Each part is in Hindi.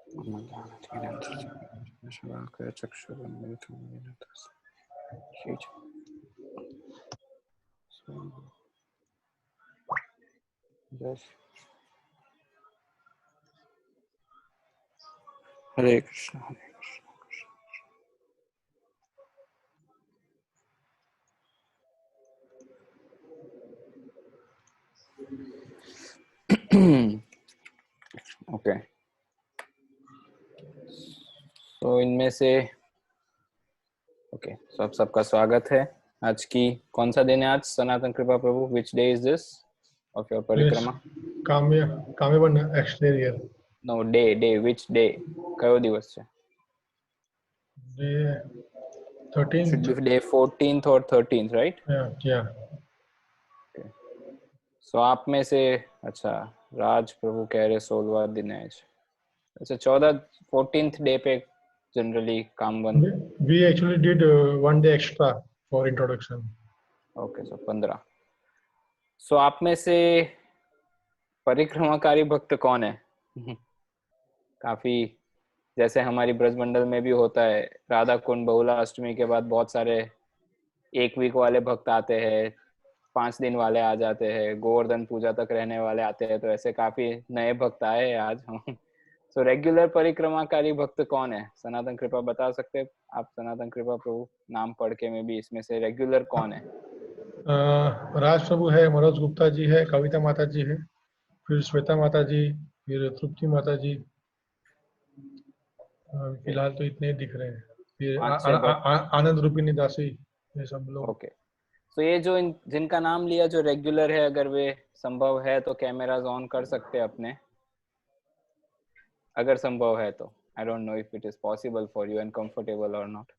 हरे कृष्ण हरे कृष्ण। ओके, तो इनमें से ओके, तो आप सबका स्वागत है। आज की कौन सा दिन है आज? Sanatan Kripa Prabhu, which day is this of your parikrama? કામ્ય Kamyavan exterior no, day which day, कयो दिवस है? day 13th. Should be day 14th or 13th, right? Yeah. Okay. So आप में से, अच्छा, राज प्रभु कह रहे 16वां दिन है। अच्छा, 14th डे पे जनरली काम बंद। We actually did one day extra for introduction. Okay, so 15। सो आप में से परिक्रमाकारी भक्त कौन है? काफी, जैसे हमारी ब्रजमंडल में भी होता है, राधा कुंड बहुला अष्टमी के बाद बहुत सारे 1 वीक वाले भक्त आते हैं, 5 दिन वाले आ जाते हैं, गोवर्धन पूजा तक रहने वाले आते हैं। तो ऐसे काफी नए भक्त आए हैं आज हम। सो रेगुलर परिक्रमाकारी भक्त कौन है? सनातन कृपा बता सकते हैं आप? सनातन कृपा प्रभु नाम पढ़ के में भी इसमें से रेगुलर कौन है? राज प्रभु है, मनोज गुप्ता जी है, कविता माता जी है, फिर श्वेता माता जी, फिर तृप्ति माता जी। फिलहाल तो इतने ही दिख रहे हैं। फिर आनंद रूपिणी दासी, ये सब लोग। ओके, तो ये जो जिनका नाम लिया जो रेगुलर है, अगर वे संभव है तो कैमरास ऑन कर सकते हैं अपने, अगर संभव है तो। I don't know if it is possible for you and comfortable और नॉट,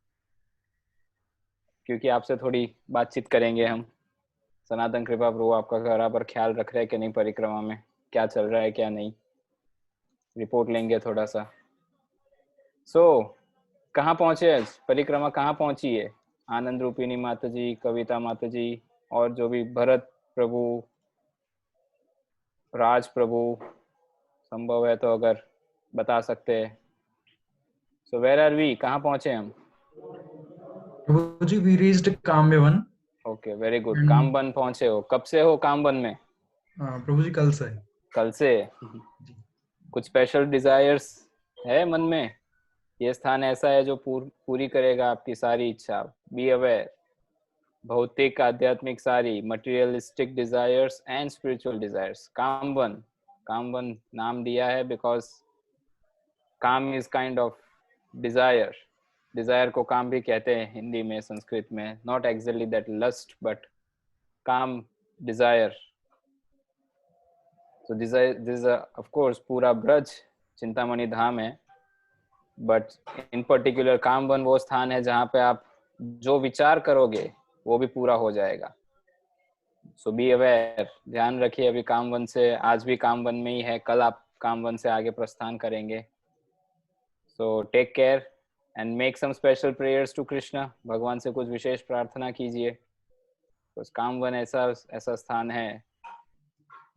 क्योंकि आपसे थोड़ी बातचीत करेंगे हम। सनातन कृपा प्रभु आपका बराबर ख्याल रख रहे हैं कि नहीं, परिक्रमा में क्या चल रहा है क्या नहीं, रिपोर्ट लेंगे थोड़ा सा। सो कहाँ पहुंचे आज? परिक्रमा कहाँ पहुंची है? आनंद रूपिणी माता जी, कविता माता जी, और जो भी भरत प्रभु, राज प्रभु, संभव है तो अगर बता सकते हैं। सो वेयर आर वी, कहाँ पहुंचे हम? Prabhu ji, we reached Kamyavan. Okay, very good. Kamaban पहुंचे हो? कब से हो कामबन में? प्रभु जी कल से। कल से। कुछ स्पेशल डिजायर्स है मन में? ये स्थान ऐसा है जो पूरी करेगा आपकी सारी इच्छा। बी अवेयर, भौतिक आध्यात्मिक सारी, materialistic desires and spiritual desires. Kamaban नाम दिया है because kama is kind of desire. Desire को काम भी कहते हैं हिंदी में, संस्कृत में। Not exactly that lust, but kama, desire. So this is of course पूरा ब्रज चिंतामणि धाम है, बट इन पर्टिकुलर कामवन वो स्थान है जहाँ पे आप जो विचार करोगे वो भी पूरा हो जाएगा। सो बी अवेयर, ध्यान रखिए। अभी कामवन से, आज भी कामवन में ही है, कल आप कामवन से आगे प्रस्थान करेंगे। So take care and make some special prayers to Krishna. भगवान से कुछ विशेष प्रार्थना कीजिए। तो कामवन ऐसा स्थान है।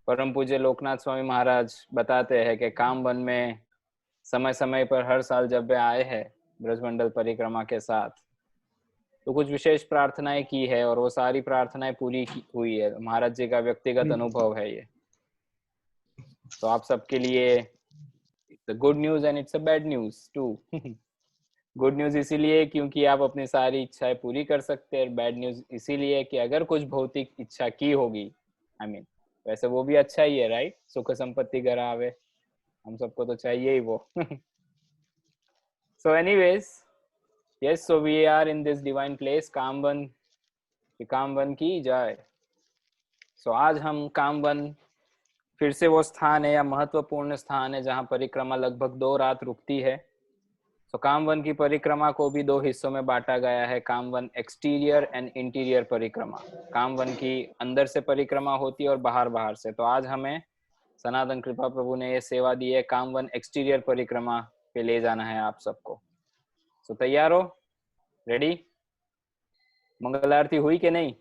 परम पूज्य लोकनाथ स्वामी महाराज बताते हैं कि कामवन में समय समय पर हर साल जब वे आए हैं ब्रजमंडल परिक्रमा के साथ, तो कुछ विशेष प्रार्थनाएं की है और वो सारी प्रार्थनाएं पूरी हुई है। महाराज जी का व्यक्तिगत अनुभव है ये। तो आप सबके लिए it's a good news and it's a bad news too. Good news इसीलिए क्योंकि आप अपनी सारी इच्छाएं पूरी कर सकते हैं। बैड न्यूज इसीलिए कि अगर कुछ भौतिक इच्छा की होगी, आई मीन वैसे वो भी अच्छा ही है, राइट? सुख संपत्ति घर आवे, हम सबको तो चाहिए ही वो। So anyways, yes, so we are in this divine place, Kamvan की जय। So आज हम कामवन, फिर से वो स्थान है या महत्वपूर्ण स्थान है जहाँ परिक्रमा लगभग 2 रात रुकती है। तो कामवन की परिक्रमा को भी 2 हिस्सों में बांटा गया है, कामवन एक्सटीरियर एंड इंटीरियर परिक्रमा। कामवन की अंदर से परिक्रमा होती है और बाहर से। तो आज हमें सनातन कृपा प्रभु ने ये सेवा दी है, कामवन एक्सटीरियर परिक्रमा पे ले जाना है आप सबको। तो तैयार हो? रेडी? मंगल आरती हुई कि नहीं?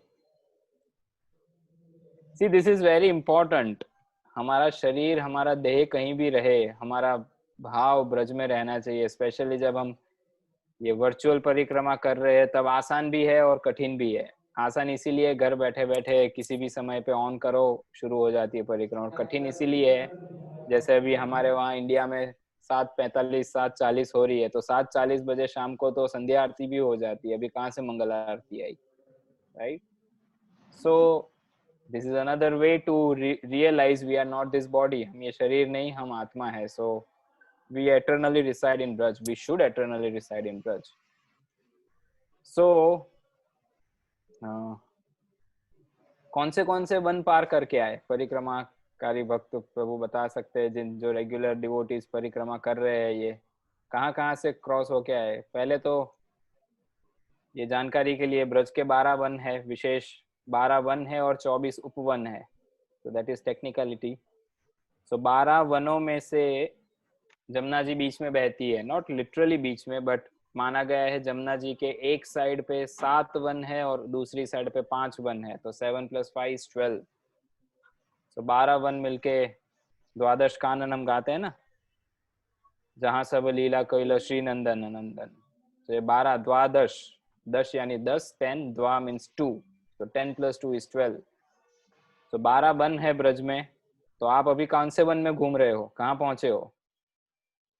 सी, दिस इज वेरी इंपॉर्टेंट। हमारा शरीर, हमारा देह कहीं भी रहे, हमारा भाव ब्रज में रहना चाहिए, स्पेशली जब हम ये वर्चुअल परिक्रमा कर रहे हैं तब आसान भी है और कठिन भी है। आसान इसीलिए घर बैठे बैठे किसी भी समय पे ऑन करो शुरू हो जाती है परिक्रमा, और कठिन इसीलिए है जैसे अभी हमारे वहाँ इंडिया में 7:45 7:40 हो रही है, तो 7:40 बजे शाम को तो संध्या आरती भी हो जाती है, अभी कहाँ से मंगल आरती आई, right? So this is another way to realize we are not this body, हम ये शरीर नहीं, हम आत्मा है। सो we eternally reside in Braj, we should eternally reside in Braj. So कौन से वन पार करके आए परिक्रमाकारी भक्त, प्रभु बता सकते हैं, जिन जो रेगुलर डिवोटीज परिक्रमा कर रहे हैं, ये कहाँ कहाँ से क्रॉस होके आए? पहले तो ये जानकारी के लिए ब्रज के 12 वन है, विशेष 12 वन है और 24 उपवन है, तो दैट इज टेक्निकलिटी। सो 12 वनों में से जमुना जी बीच में बहती है, नॉट लिटरली बीच में, बट माना गया है जमुना जी के एक साइड पे 7 वन है और दूसरी साइड पे 5 वन है, तो 7 + 5 = 12। तो 12 वन मिलके द्वादश कानन हम गाते हैं ना, जहां सब लीला कोइल श्री नंदन नंदन। तो ये 12 द्वादश, 10 यानी 10, 10 द्वा मीन्स 2, तो 10 + 2 = 12। तो 12 वन है ब्रज में। तो आप अभी कौन से वन में घूम रहे हो, कहाँ पहुंचे हो,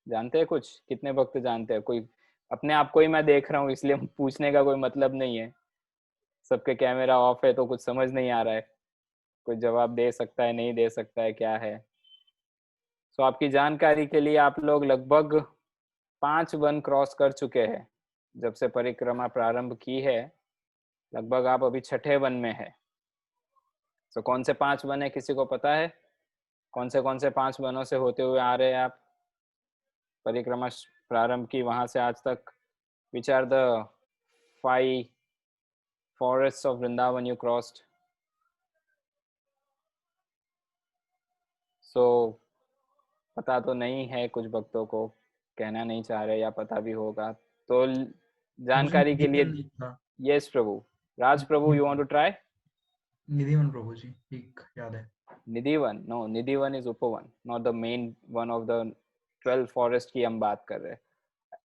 जानते हैं कुछ? कितने भक्त जानते हैं? कोई? अपने आप को ही मैं देख रहा हूँ, इसलिए पूछने का कोई मतलब नहीं है, सबके कैमरा ऑफ है तो कुछ समझ नहीं आ रहा है, कोई जवाब दे सकता है, नहीं दे सकता है, क्या है? सो आपकी जानकारी के लिए, आप लोग लगभग 5 वन क्रॉस कर चुके हैं जब से परिक्रमा प्रारंभ की है, लगभग आप अभी 6ठे वन में है। सो कौन से 5 वन है, किसी को पता है? कौन से 5 वनों से होते हुए आ रहे हैं आप परिक्रमा प्रारंभ की, वहां से आज तक? Which are the 5 forests of Vrindavan you crossed? So पता तो नहीं है, कुछ भक्तों को कहना नहीं चाह रहे, या पता भी होगा तो जानकारी के लिए। Yes Prabhu, Raj Prabhu, you want to try? Nidhivan Prabhu ji, ठीक याद है। Nidhivan? No, Nidhivan is upavan, not the main one of the 12 forest की हम बात कर रहे हैं।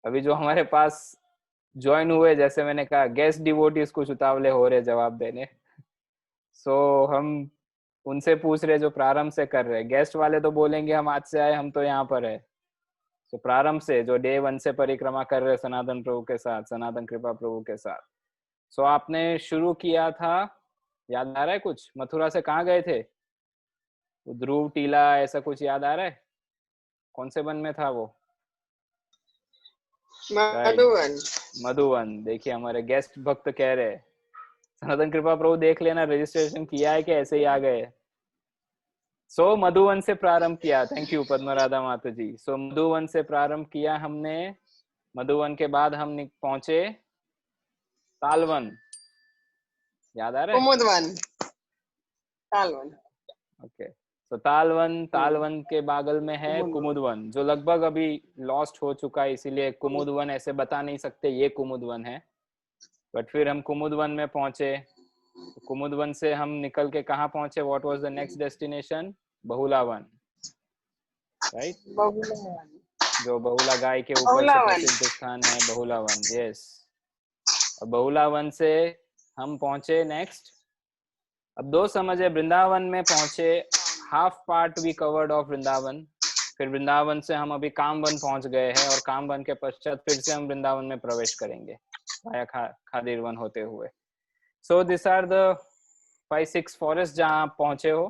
अभी जो हमारे पास ज्वाइन हुए, जैसे मैंने कहा, गेस्ट डिवोटीज कुछ उतावले हो रहे जवाब देने, सो हम उनसे पूछ रहे जो प्रारंभ से कर रहे। गेस्ट वाले तो बोलेंगे हम आज से आए, हम तो यहाँ पर है। तो प्रारंभ से जो डे 1 से परिक्रमा कर रहे सनातन प्रभु के साथ, सनातन कृपा प्रभु के साथ। सो आपने शुरू किया था, याद आ रहा है कुछ? मथुरा से कहाँ गए थे? ध्रुव टीला, ऐसा कुछ याद आ रहा है? कौन से वन में था वो? मधुवन। मधुवन। देखिए हमारे गेस्ट भक्त कह रहे हैं, सनातन कृपा प्रभु देख लेना रजिस्ट्रेशन किया है कि ऐसे ही आ गए। सो मधुवन से प्रारंभ किया। थैंक यू पद्म राधा माता जी। सो मधुवन से प्रारंभ किया हमने। मधुवन के बाद हम पहुंचे तालवन, याद आ रहा है? कुमुदवन, तालवन। ओके, तो तालवन के बागल में है कुमुदवन, जो लगभग अभी लॉस्ट हो चुका है, इसीलिए कुमुदवन ऐसे बता नहीं सकते ये कुमुदवन है। बट फिर हम कुमुदवन में पहुंचे। कुमुदवन से हम निकल के कहाँ पहुंचे? What was the next destination? Bahulavan, right? Bahulavan, जो बहुला गाय के ऊपर से प्रसिद्ध स्थान है, बहुलावन। यस, बहुलावन से हम पहुंचे नेक्स्ट। अब दो समझे, वृंदावन में पहुंचे, half part we covered of Vrindavan. फिर वृंदावन से हम अभी कामवन पहुंच गए हैं, और कामवन के पश्चात फिर से हम वृंदावन में प्रवेश करेंगे वाया खादीर वन होते हुए। So this are the 5-6 forest जहां आप पहुंचे हो,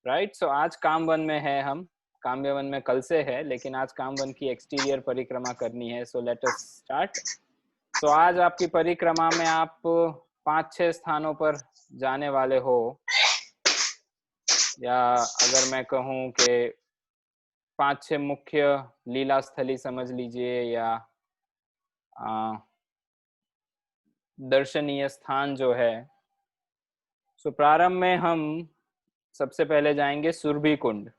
राइट? सो आज कामवन में है हम। कामवन में कल से है, लेकिन आज कामवन की एक्सटीरियर परिक्रमा करनी है। सो लेट अस स्टार्ट। सो आज आपकी परिक्रमा में आप 5-6 स्थानों पर जाने वाले हो, या अगर मैं कहूं कि 5-6 मुख्य लीला स्थली समझ लीजिए, या दर्शनीय स्थान जो है। सो प्रारंभ में हम सबसे पहले जाएंगे सुरभि कुंड।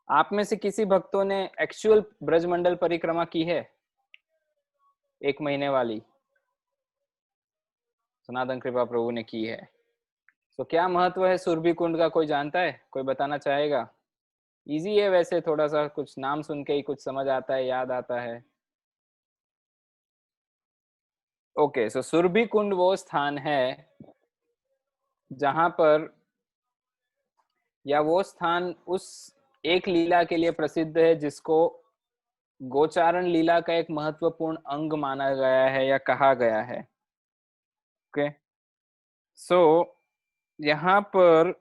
आप में से किसी भक्तों ने एक्चुअल ब्रजमंडल परिक्रमा की है 1 महीने वाली? सनातन कृपा प्रभु ने की है। तो क्या महत्व है सुरभि कुंड का, कोई जानता है? कोई बताना चाहेगा? इजी है वैसे, थोड़ा सा कुछ नाम सुन के ही कुछ समझ आता है, याद आता है। ओके, सो सुरभि कुंड वो स्थान है जहां पर, या वो स्थान उस एक लीला के लिए प्रसिद्ध है जिसको गोचारण लीला का एक महत्वपूर्ण अंग माना गया है या कहा गया है। ओके, सो यहाँ पर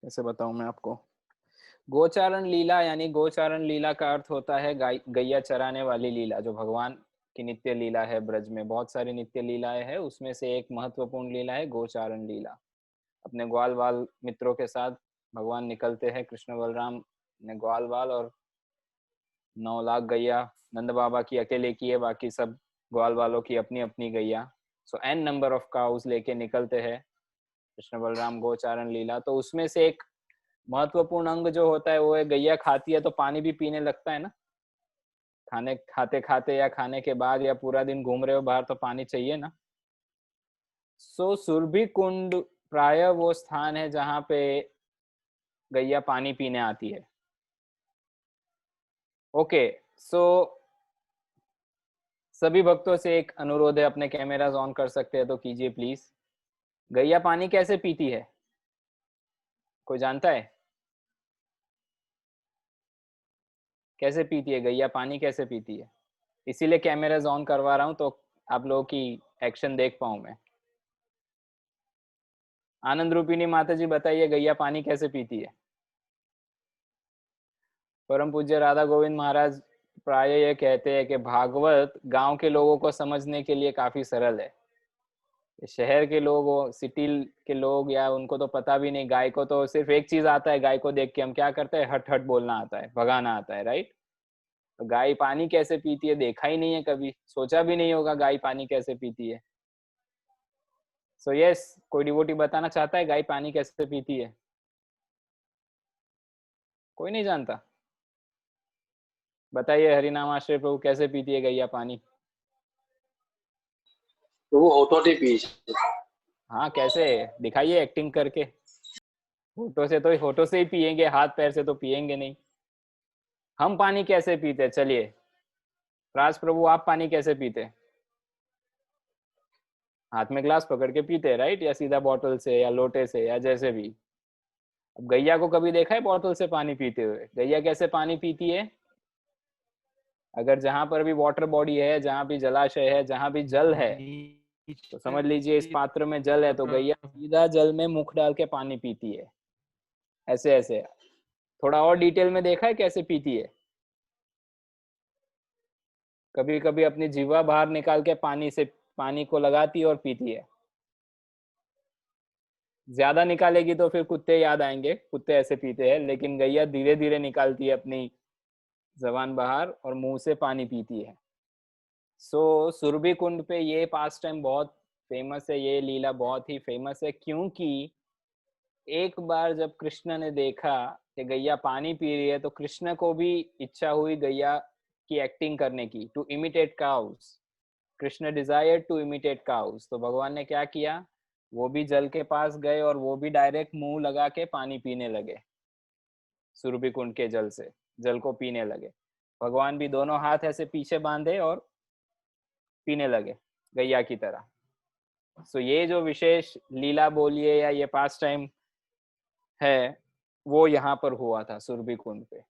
कैसे बताऊं मैं आपको, गोचारण लीला यानी गोचारण लीला का अर्थ होता है गैया चराने वाली लीला, जो भगवान की नित्य लीला है। ब्रज में बहुत सारी नित्य लीलाएं हैं, उसमें से एक महत्वपूर्ण लीला है गोचारण लीला। अपने ग्वाल बाल मित्रों के साथ भगवान निकलते हैं, कृष्ण बलराम ने ग्वाल बाल और 9 लाख गैया नंद बाबा की अकेले की है, बाकी सब ग्वाल बालों की अपनी अपनी गैया। सो एन नंबर ऑफ काउस लेके निकलते हैं कृष्ण बलराम गोचारण लीला। तो उसमें से एक महत्वपूर्ण अंग जो होता है वो है गैया खाती है तो पानी भी पीने लगता है ना, खाने खाते खाते या खाने के बाद या पूरा दिन घूम रहे हो बाहर तो पानी चाहिए ना। सो सुरभि कुंड प्राय वो स्थान है जहां पे गैया पानी पीने आती है। ओके, सो सभी भक्तों से एक अनुरोध है, अपने कैमरास ऑन कर सकते हैं तो कीजिए प्लीज। गैया पानी कैसे पीती है, कोई जानता है? कैसे पीती है गैया, पानी कैसे पीती है? इसीलिए कैमरास ऑन करवा रहा हूं तो आप लोगों की एक्शन देख पाऊं मैं। आनंद रूपिणी माता जी बताइए, गैया पानी कैसे पीती है? परम पूज्य राधा गोविंद महाराज प्राय ये कहते हैं कि भागवत गांव के लोगों को समझने के लिए काफी सरल है। शहर के लोग, सिटी के लोग, या उनको तो पता भी नहीं, गाय को तो सिर्फ एक चीज आता है, गाय को देख के हम क्या करते हैं, हट हट बोलना आता है, भगाना आता है, राइट? तो गाय पानी कैसे पीती है देखा ही नहीं है कभी, सोचा भी नहीं होगा गाय पानी कैसे पीती है। सो यस, कोई डिवोटी बताना चाहता है गाय पानी कैसे पीती है? कोई नहीं जानता? बताइए, हरिनाम आश्रय प्रभु कैसे पीती है गैया पानी? तो वो होठों से पी। हाँ कैसे, दिखाइए एक्टिंग करके। होठों से ही पिएंगे, हाथ पैर से तो पिएंगे नहीं। हम पानी कैसे पीते, चलिए राज प्रभु आप पानी कैसे पीते? हाथ में ग्लास पकड़ के पीते, राइट? या सीधा बॉटल से या लोटे से या जैसे भी। अब गैया को कभी देखा है बॉटल से पानी पीते हुए? गैया कैसे पानी पीती है? अगर जहां पर भी वाटर बॉडी है, जहां भी जलाशय है, जहां भी जल है, तो समझ लीजिए इस पात्र में जल है, तो गैया सीधा जल में मुख डाल के पानी पीती है, ऐसे ऐसे। थोड़ा और डिटेल में देखा है कैसे पीती है? कभी कभी अपनी जीवा बाहर निकाल के पानी को लगाती है और पीती है। ज्यादा निकालेगी तो फिर कुत्ते याद आएंगे, कुत्ते ऐसे पीते हैं, लेकिन गैया धीरे धीरे निकालती है अपनी जबान बाहर और मुंह से पानी पीती है। सो सुरभि कुंड पे ये पास टाइम बहुत फेमस है, ये लीला बहुत ही फेमस है, क्योंकि एक बार जब कृष्ण ने देखा कि गैया पानी पी रही है तो कृष्ण को भी इच्छा हुई गैया की एक्टिंग करने की, to imitate cows. Krishna desire to imitate cows, तो भगवान ने क्या किया, वो भी जल के पास गए और वो भी डायरेक्ट मुंह लगा के पानी पीने लगे, सुरभि कुंड के जल से जल को पीने लगे। भगवान भी दोनों हाथ ऐसे पीछे बांधे और पीने लगे गैया की तरह। सो ये जो विशेष लीला बोलिए या ये पास टाइम है, वो यहाँ पर हुआ था सुरभि कुंड पे,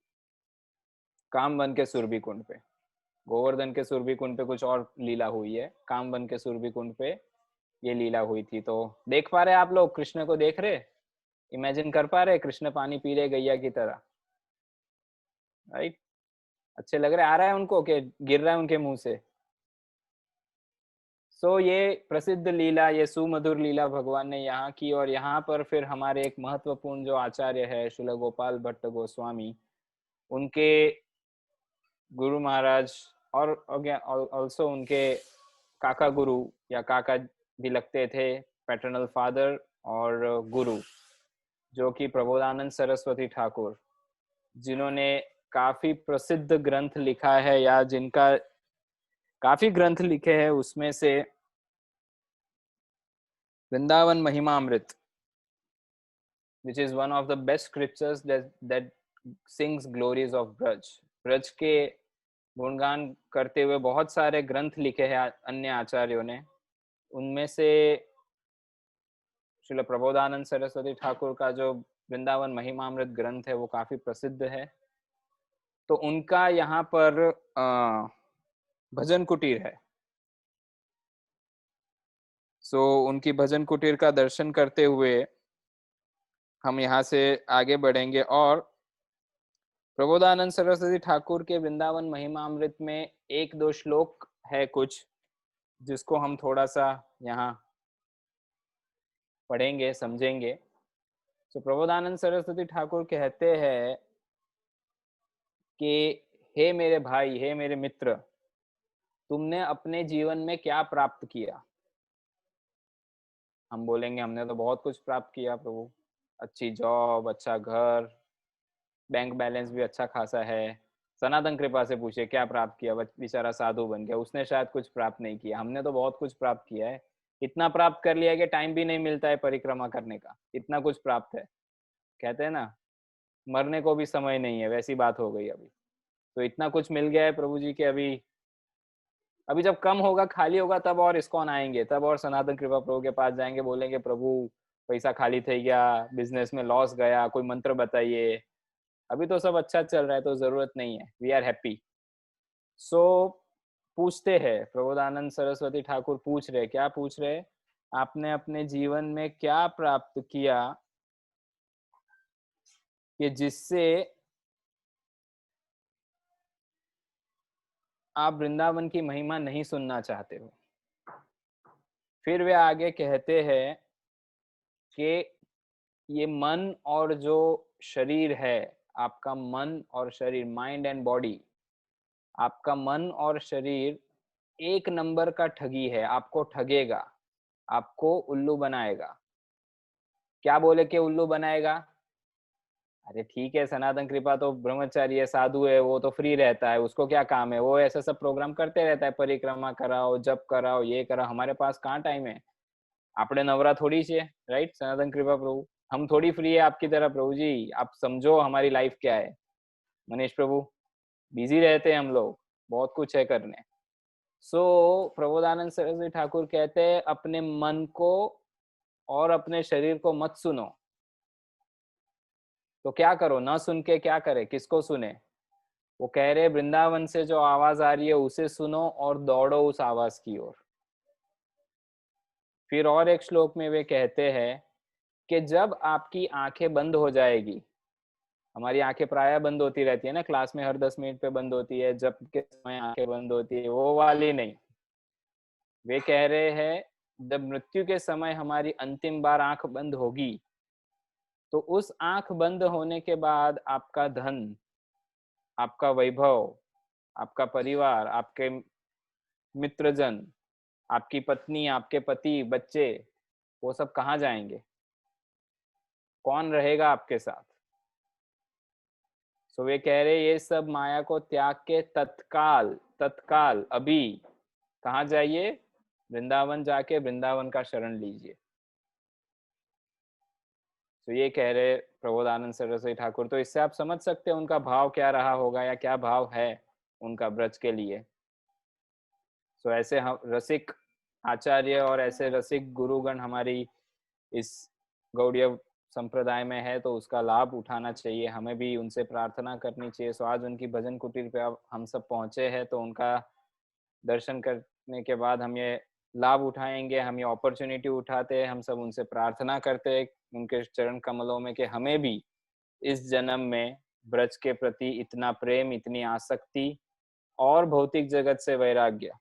कामवन के सुरभि कुंड पे। गोवर्धन के सुरभि कुंड पे कुछ और लीला हुई है, कामवन के सुरभि कुंड पे ये लीला हुई थी। तो देख पा रहे आप लोग, कृष्ण को देख रहे, इमेजिन कर पा रहे कृष्ण पानी पी रहे गैया की तरह, राइट? अच्छे लग रहे, आ रहा है उनको कि गिर रहा है उनके मुंह से? सो ये प्रसिद्ध लीला, ये सुमधुर लीला भगवान ने यहाँ की। और यहाँ पर फिर हमारे एक महत्वपूर्ण जो आचार्य है श्रील गोपाल भट्ट गोस्वामी, उनके गुरु महाराज और ऑल्सो उनके काका गुरु या काका भी लगते थे, पैटर्नल फादर और गुरु, जो कि प्रबोधानंद सरस्वती ठाकुर, जिन्होंने काफी प्रसिद्ध ग्रंथ लिखा है या जिनका काफी ग्रंथ लिखे हैं, उसमें से Vrindavan Mahimamrit which is one of the best scriptures that sings glories of Braj. Braj के गुणगान करते हुए बहुत सारे ग्रंथ लिखे हैं अन्य आचार्यों ने. उनमें से श्रील प्रबोधानंद सरस्वती ठाकुर का जो वृंदावन महिमामृत ग्रंथ है वो काफी प्रसिद्ध है. तो उनका यहाँ पर भजन कुटीर है. सो उनकी भजन कुटीर का दर्शन करते हुए हम यहाँ से आगे बढ़ेंगे. और प्रबोधानंद सरस्वती ठाकुर के वृंदावन महिमामृत में एक दो श्लोक है कुछ जिसको हम थोड़ा सा यहाँ पढ़ेंगे, समझेंगे. तो प्रबोधानंद सरस्वती ठाकुर कहते हैं कि हे मेरे भाई, हे मेरे मित्र, तुमने अपने जीवन में क्या प्राप्त किया. हम बोलेंगे हमने तो बहुत कुछ प्राप्त किया प्रभु, अच्छी जॉब, अच्छा घर, बैंक बैलेंस भी अच्छा खासा है. सनातन कृपा से पूछे क्या प्राप्त किया, बेचारा साधु बन गया, उसने शायद कुछ प्राप्त नहीं किया. हमने तो बहुत कुछ प्राप्त किया है. इतना प्राप्त कर लिया कि टाइम भी नहीं मिलता है परिक्रमा करने का, इतना कुछ प्राप्त है. कहते हैं ना, मरने को भी समय नहीं है, वैसी बात हो गई अभी. तो इतना कुछ मिल गया है प्रभु जी के. अभी जब कम होगा, खाली होगा, तब और इस्कॉन आएंगे, तब और सनातन कृपा प्रभु के पास जाएंगे, बोलेंगे प्रभु पैसा खाली थे गया, बिजनेस में लॉस गया, कोई मंत्र बताइए. अभी तो सब अच्छा चल रहा है तो जरूरत नहीं है, वी आर हैप्पी. सो पूछते हैं प्रबोधानंद सरस्वती ठाकुर, पूछ रहे, क्या पूछ रहे, आपने अपने जीवन में क्या प्राप्त किया कि जिससे आप वृंदावन की महिमा नहीं सुनना चाहते हो. फिर वे आगे कहते हैं कि ये मन और जो शरीर है, आपका मन और शरीर, माइंड एंड बॉडी, आपका मन और शरीर एक नंबर का ठगी है. आपको ठगेगा, आपको उल्लू बनाएगा. क्या बोले कि उल्लू बनाएगा? अरे ठीक है, सनातन कृपा तो ब्रह्मचारी है, साधु है, वो तो फ्री रहता है, उसको क्या काम है, वो ऐसा सब प्रोग्राम करते रहता है, परिक्रमा कराओ, जप कराओ, ये कराओ. हमारे पास कहाँ टाइम है, आपने नवरा थोड़ी से, राइट सनातन कृपा प्रभु, हम थोड़ी फ्री है आपकी तरह. प्रभु जी आप समझो हमारी लाइफ क्या है. मनीष प्रभु, बिजी रहते हैं हम लोग, बहुत कुछ है करने. सो प्रबोधानंद सरस्वती ठाकुर कहते हैं अपने मन को और अपने शरीर को मत सुनो. तो क्या करो, ना सुन के क्या करे, किसको सुने? वो कह रहे वृंदावन से जो आवाज आ रही है उसे सुनो और दौड़ो उस आवाज की ओर. फिर और एक श्लोक में वे कहते हैं कि जब आपकी आंखें बंद हो जाएगी, हमारी आंखें प्राय बंद होती रहती है ना, क्लास में हर 10 मिनट पे बंद होती है, जब के समय आंखें बंद होती है, वो वाली नहीं. वे कह रहे हैं जब मृत्यु के समय हमारी अंतिम बार आंख बंद होगी, तो उस आंख बंद होने के बाद आपका धन, आपका वैभव, आपका परिवार, आपके मित्रजन, आपकी पत्नी, आपके पति, बच्चे, वो सब कहाँ जाएंगे? कौन रहेगा आपके साथ? सो वे कह रहे ये सब माया को त्याग के तत्काल अभी कहाँ जाइए? वृंदावन जाके वृंदावन का शरण लीजिए. तो ये कह रहे प्रबोधानंद सरस्वती ठाकुर. तो इससे आप समझ सकते हैं उनका भाव क्या रहा होगा या क्या भाव है उनका ब्रज के लिए. तो ऐसे हम रसिक आचार्य और ऐसे रसिक गुरुगण हमारी इस गौड़ीय संप्रदाय में है, तो उसका लाभ उठाना चाहिए. हमें भी उनसे प्रार्थना करनी चाहिए. सो आज उनकी भजन कुटीर पे अब हम सब पहुंचे हैं, तो उनका दर्शन करने के बाद हम ये लाभ उठाएंगे, हम ये अपॉर्चुनिटी उठाते हैं. हम सब उनसे प्रार्थना करते हैं उनके चरण कमलों में कि हमें भी इस जन्म में ब्रज के प्रति इतना प्रेम, इतनी आसक्ति और भौतिक जगत से वैराग्य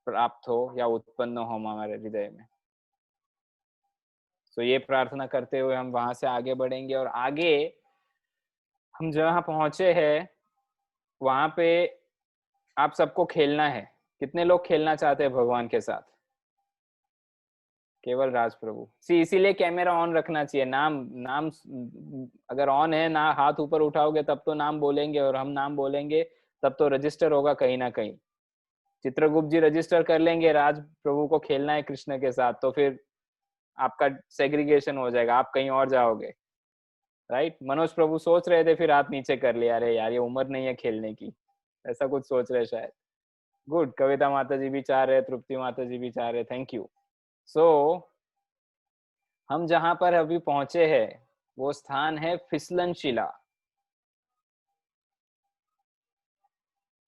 प्राप्त हो या उत्पन्न हो हमारे हृदय में. तो ये प्रार्थना करते हुए हम वहां से आगे बढ़ेंगे. और आगे हम जहाँ पहुंचे हैं वहां पे आप सबको खेलना है. कितने लोग खेलना चाहते हैं भगवान के साथ? केवल राज प्रभु. इसीलिए कैमरा ऑन रखना चाहिए. नाम अगर ऑन है ना, हाथ ऊपर उठाओगे तब तो नाम बोलेंगे, और हम नाम बोलेंगे तब तो रजिस्टर होगा कहीं ना कहीं. चित्रगुप्त जी रजिस्टर कर लेंगे राज प्रभु को खेलना है कृष्ण के साथ, तो फिर आपका सेग्रीगेशन हो जाएगा, आप कहीं और जाओगे. राइट। मनोज प्रभु सोच रहे थे, फिर हाथ नीचे कर लिया, अरे यार ये उम्र नहीं है खेलने की, ऐसा कुछ सोच रहे शायद। गुड, कविता माता जी भी चाह रहे, तृप्ति माता जी भी चाह रहे, थैंक यू। सो हम जहां पर अभी पहुंचे हैं वो स्थान है फिसलन शिला।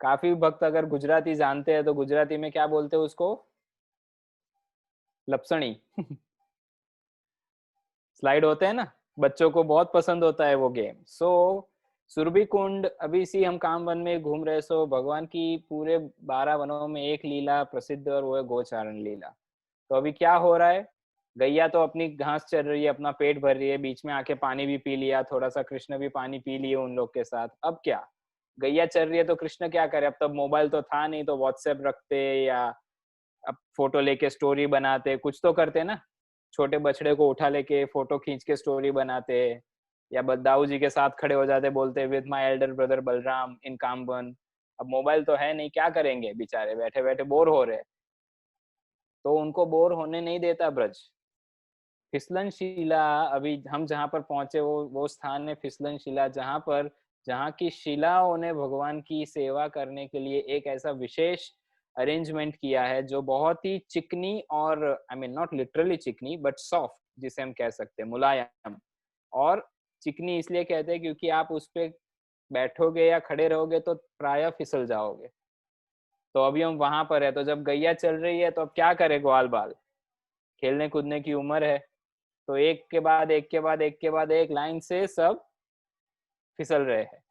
काफी भक्त अगर गुजराती जानते हैं तो गुजराती में क्या बोलते हैं उसको? लपसणी। स्लाइड होते हैं ना, बच्चों को बहुत पसंद होता है वो गेम। सो सुरभि कुंड, अभी सी हम काम वन में घूम रहे। सो भगवान की पूरे 12 वनों में एक लीला प्रसिद्ध और वो है गोचारण लीला। तो अभी क्या हो रहा है, गैया तो अपनी घास चर रही है, अपना पेट भर रही है, बीच में आके पानी भी पी लिया, थोड़ा सा कृष्ण भी पानी पी लिए उन लोग के साथ। अब क्या, गैया चल रही है तो कृष्ण क्या करे, अब तब मोबाइल तो था नहीं, तो व्हाट्सएप रखते या अब फोटो लेके स्टोरी बनाते, कुछ तो करते ना। छोटे बछड़े को उठा लेके फोटो खींच के स्टोरी बनाते, या बद्दाऊ जी के साथ खड़े हो जाते, बोलते with my elder brother Balram in Kamavan. अब मोबाइल तो है नहीं, क्या करेंगे बेचारे, बैठे बैठे बोर हो रहे। तो उनको बोर होने नहीं देता ब्रज। फिसलन शिला, अभी हम जहाँ पर पहुंचे वो स्थान है फिसलन शिला, जहाँ की शिलाओं ने भगवान की सेवा करने के लिए एक ऐसा विशेष अरेंजमेंट किया है जो बहुत ही चिकनी और आई मीन नॉट लिटरली चिकनी बट सॉफ्ट, जिसे हम कह सकते हैं मुलायम। और चिकनी इसलिए कहते हैं क्योंकि आप उस पे बैठोगे या खड़े रहोगे तो प्राय फिसल जाओगे। तो अभी हम वहां पर है, तो जब गैया चल रही है तो अब क्या करे ग्वाल बाल, खेलने कूदने की उम्र है, तो एक के बाद एक के बाद एक के बाद एक लाइन से सब फिसल रहे हैं।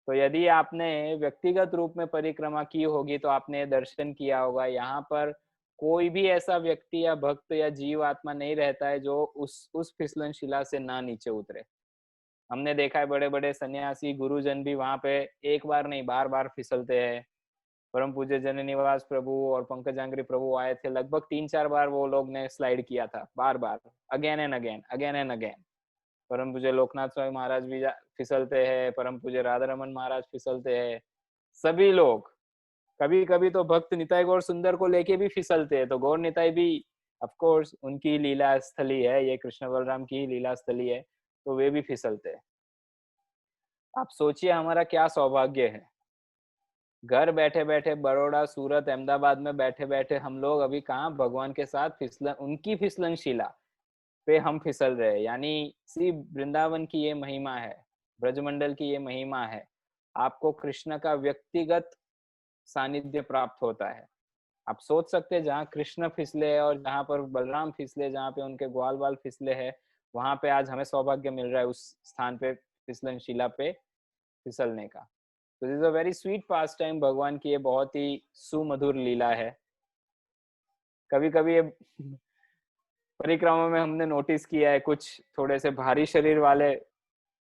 तो यदि आपने व्यक्तिगत रूप में परिक्रमा की होगी तो आपने दर्शन किया होगा, यहाँ पर कोई भी ऐसा व्यक्ति या भक्त या जीव आत्मा नहीं रहता है जो उस फिसलन शिला से ना नीचे उतरे। हमने देखा है बड़े बड़े सन्यासी गुरुजन भी वहां पे एक बार नहीं बार बार फिसलते हैं। परम पूज्य जननिवास प्रभु और पंकजांग्री प्रभु आए थे, लगभग 3-4 बार वो लोग ने स्लाइड किया था, बार बार, again and again, again and again. परम पूज्य लोकनाथ स्वामी महाराज भी फिसलते हैं, परम पूज्य राधा रमन महाराज फिसलते हैं, सभी लोग। कभी कभी तो भक्त निताई गौर सुंदर को लेके भी फिसलते हैं, तो गौर निताई भी ऑफ कोर्स उनकी लीला स्थली है, ये कृष्ण बलराम की लीला स्थली है, तो वे भी फिसलते हैं। आप सोचिए हमारा क्या सौभाग्य है, घर बैठे बैठे बड़ौदा सूरत अहमदाबाद में बैठे बैठे हम लोग अभी कहाँ भगवान के साथ फिसलन, उनकी फिसलन शिला पे हम फिसल रहे हैं। यानी सी वृंदावन की ये महिमा है, ब्रजमंडल की ये महिमा है। आपको कृष्ण का व्यक्तिगत सानिध्य प्राप्त होता है। आप सोच सकते हैं जहाँ कृष्ण फिसले और जहाँ पर बलराम फिसले, जहाँ पे उनके ग्वाल बाल फिसले है, वहां पे आज हमें सौभाग्य मिल रहा है उस स्थान पे फिसलन शिला पे फिसलने का। तो this is a very sweet pass time, भगवान की ये बहुत ही सुमधुर लीला है। कभी कभी ये परिक्रमा में हमने नोटिस किया है, कुछ थोड़े से भारी शरीर वाले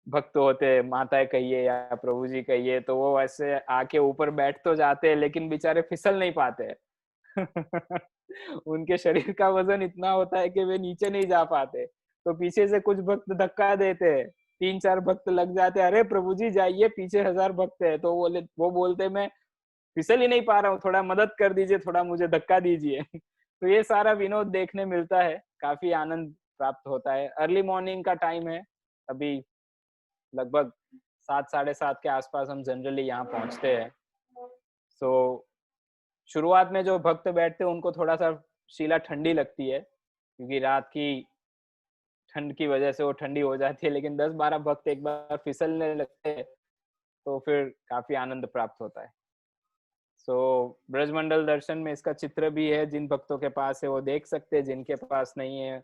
भक्त होते हैं, माताएं कहिए या प्रभु जी कहिए, तो वो ऐसे आके ऊपर बैठ तो जाते हैं लेकिन बेचारे फिसल नहीं पाते उनके शरीर का वजन इतना होता है कि वे नीचे नहीं जा पाते, तो पीछे से कुछ भक्त धक्का देते हैं, 3-4 भक्त लग जाते हैं, अरे प्रभु जी जाइए पीछे 1000 भक्त है, तो वो बोलते मैं फिसल ही नहीं पा रहा हूँ, थोड़ा मदद कर दीजिए, थोड़ा मुझे धक्का दीजिए तो ये सारा विनोद देखने मिलता है, काफी आनंद प्राप्त होता है। अर्ली मॉर्निंग का टाइम है, अभी लगभग 7-7:30 के आसपास हम जनरली यहाँ पहुंचते हैं। सो शुरुआत में जो भक्त बैठते हैं उनको थोड़ा सा शिला ठंडी लगती है, क्योंकि रात की ठंड की वजह से वो ठंडी हो जाती है, लेकिन 10-12 भक्त एक बार फिसलने लगते हैं तो फिर काफी आनंद प्राप्त होता है। सो ब्रजमंडल दर्शन में इसका चित्र भी है, जिन भक्तों के पास है वो देख सकते हैं, जिनके पास नहीं है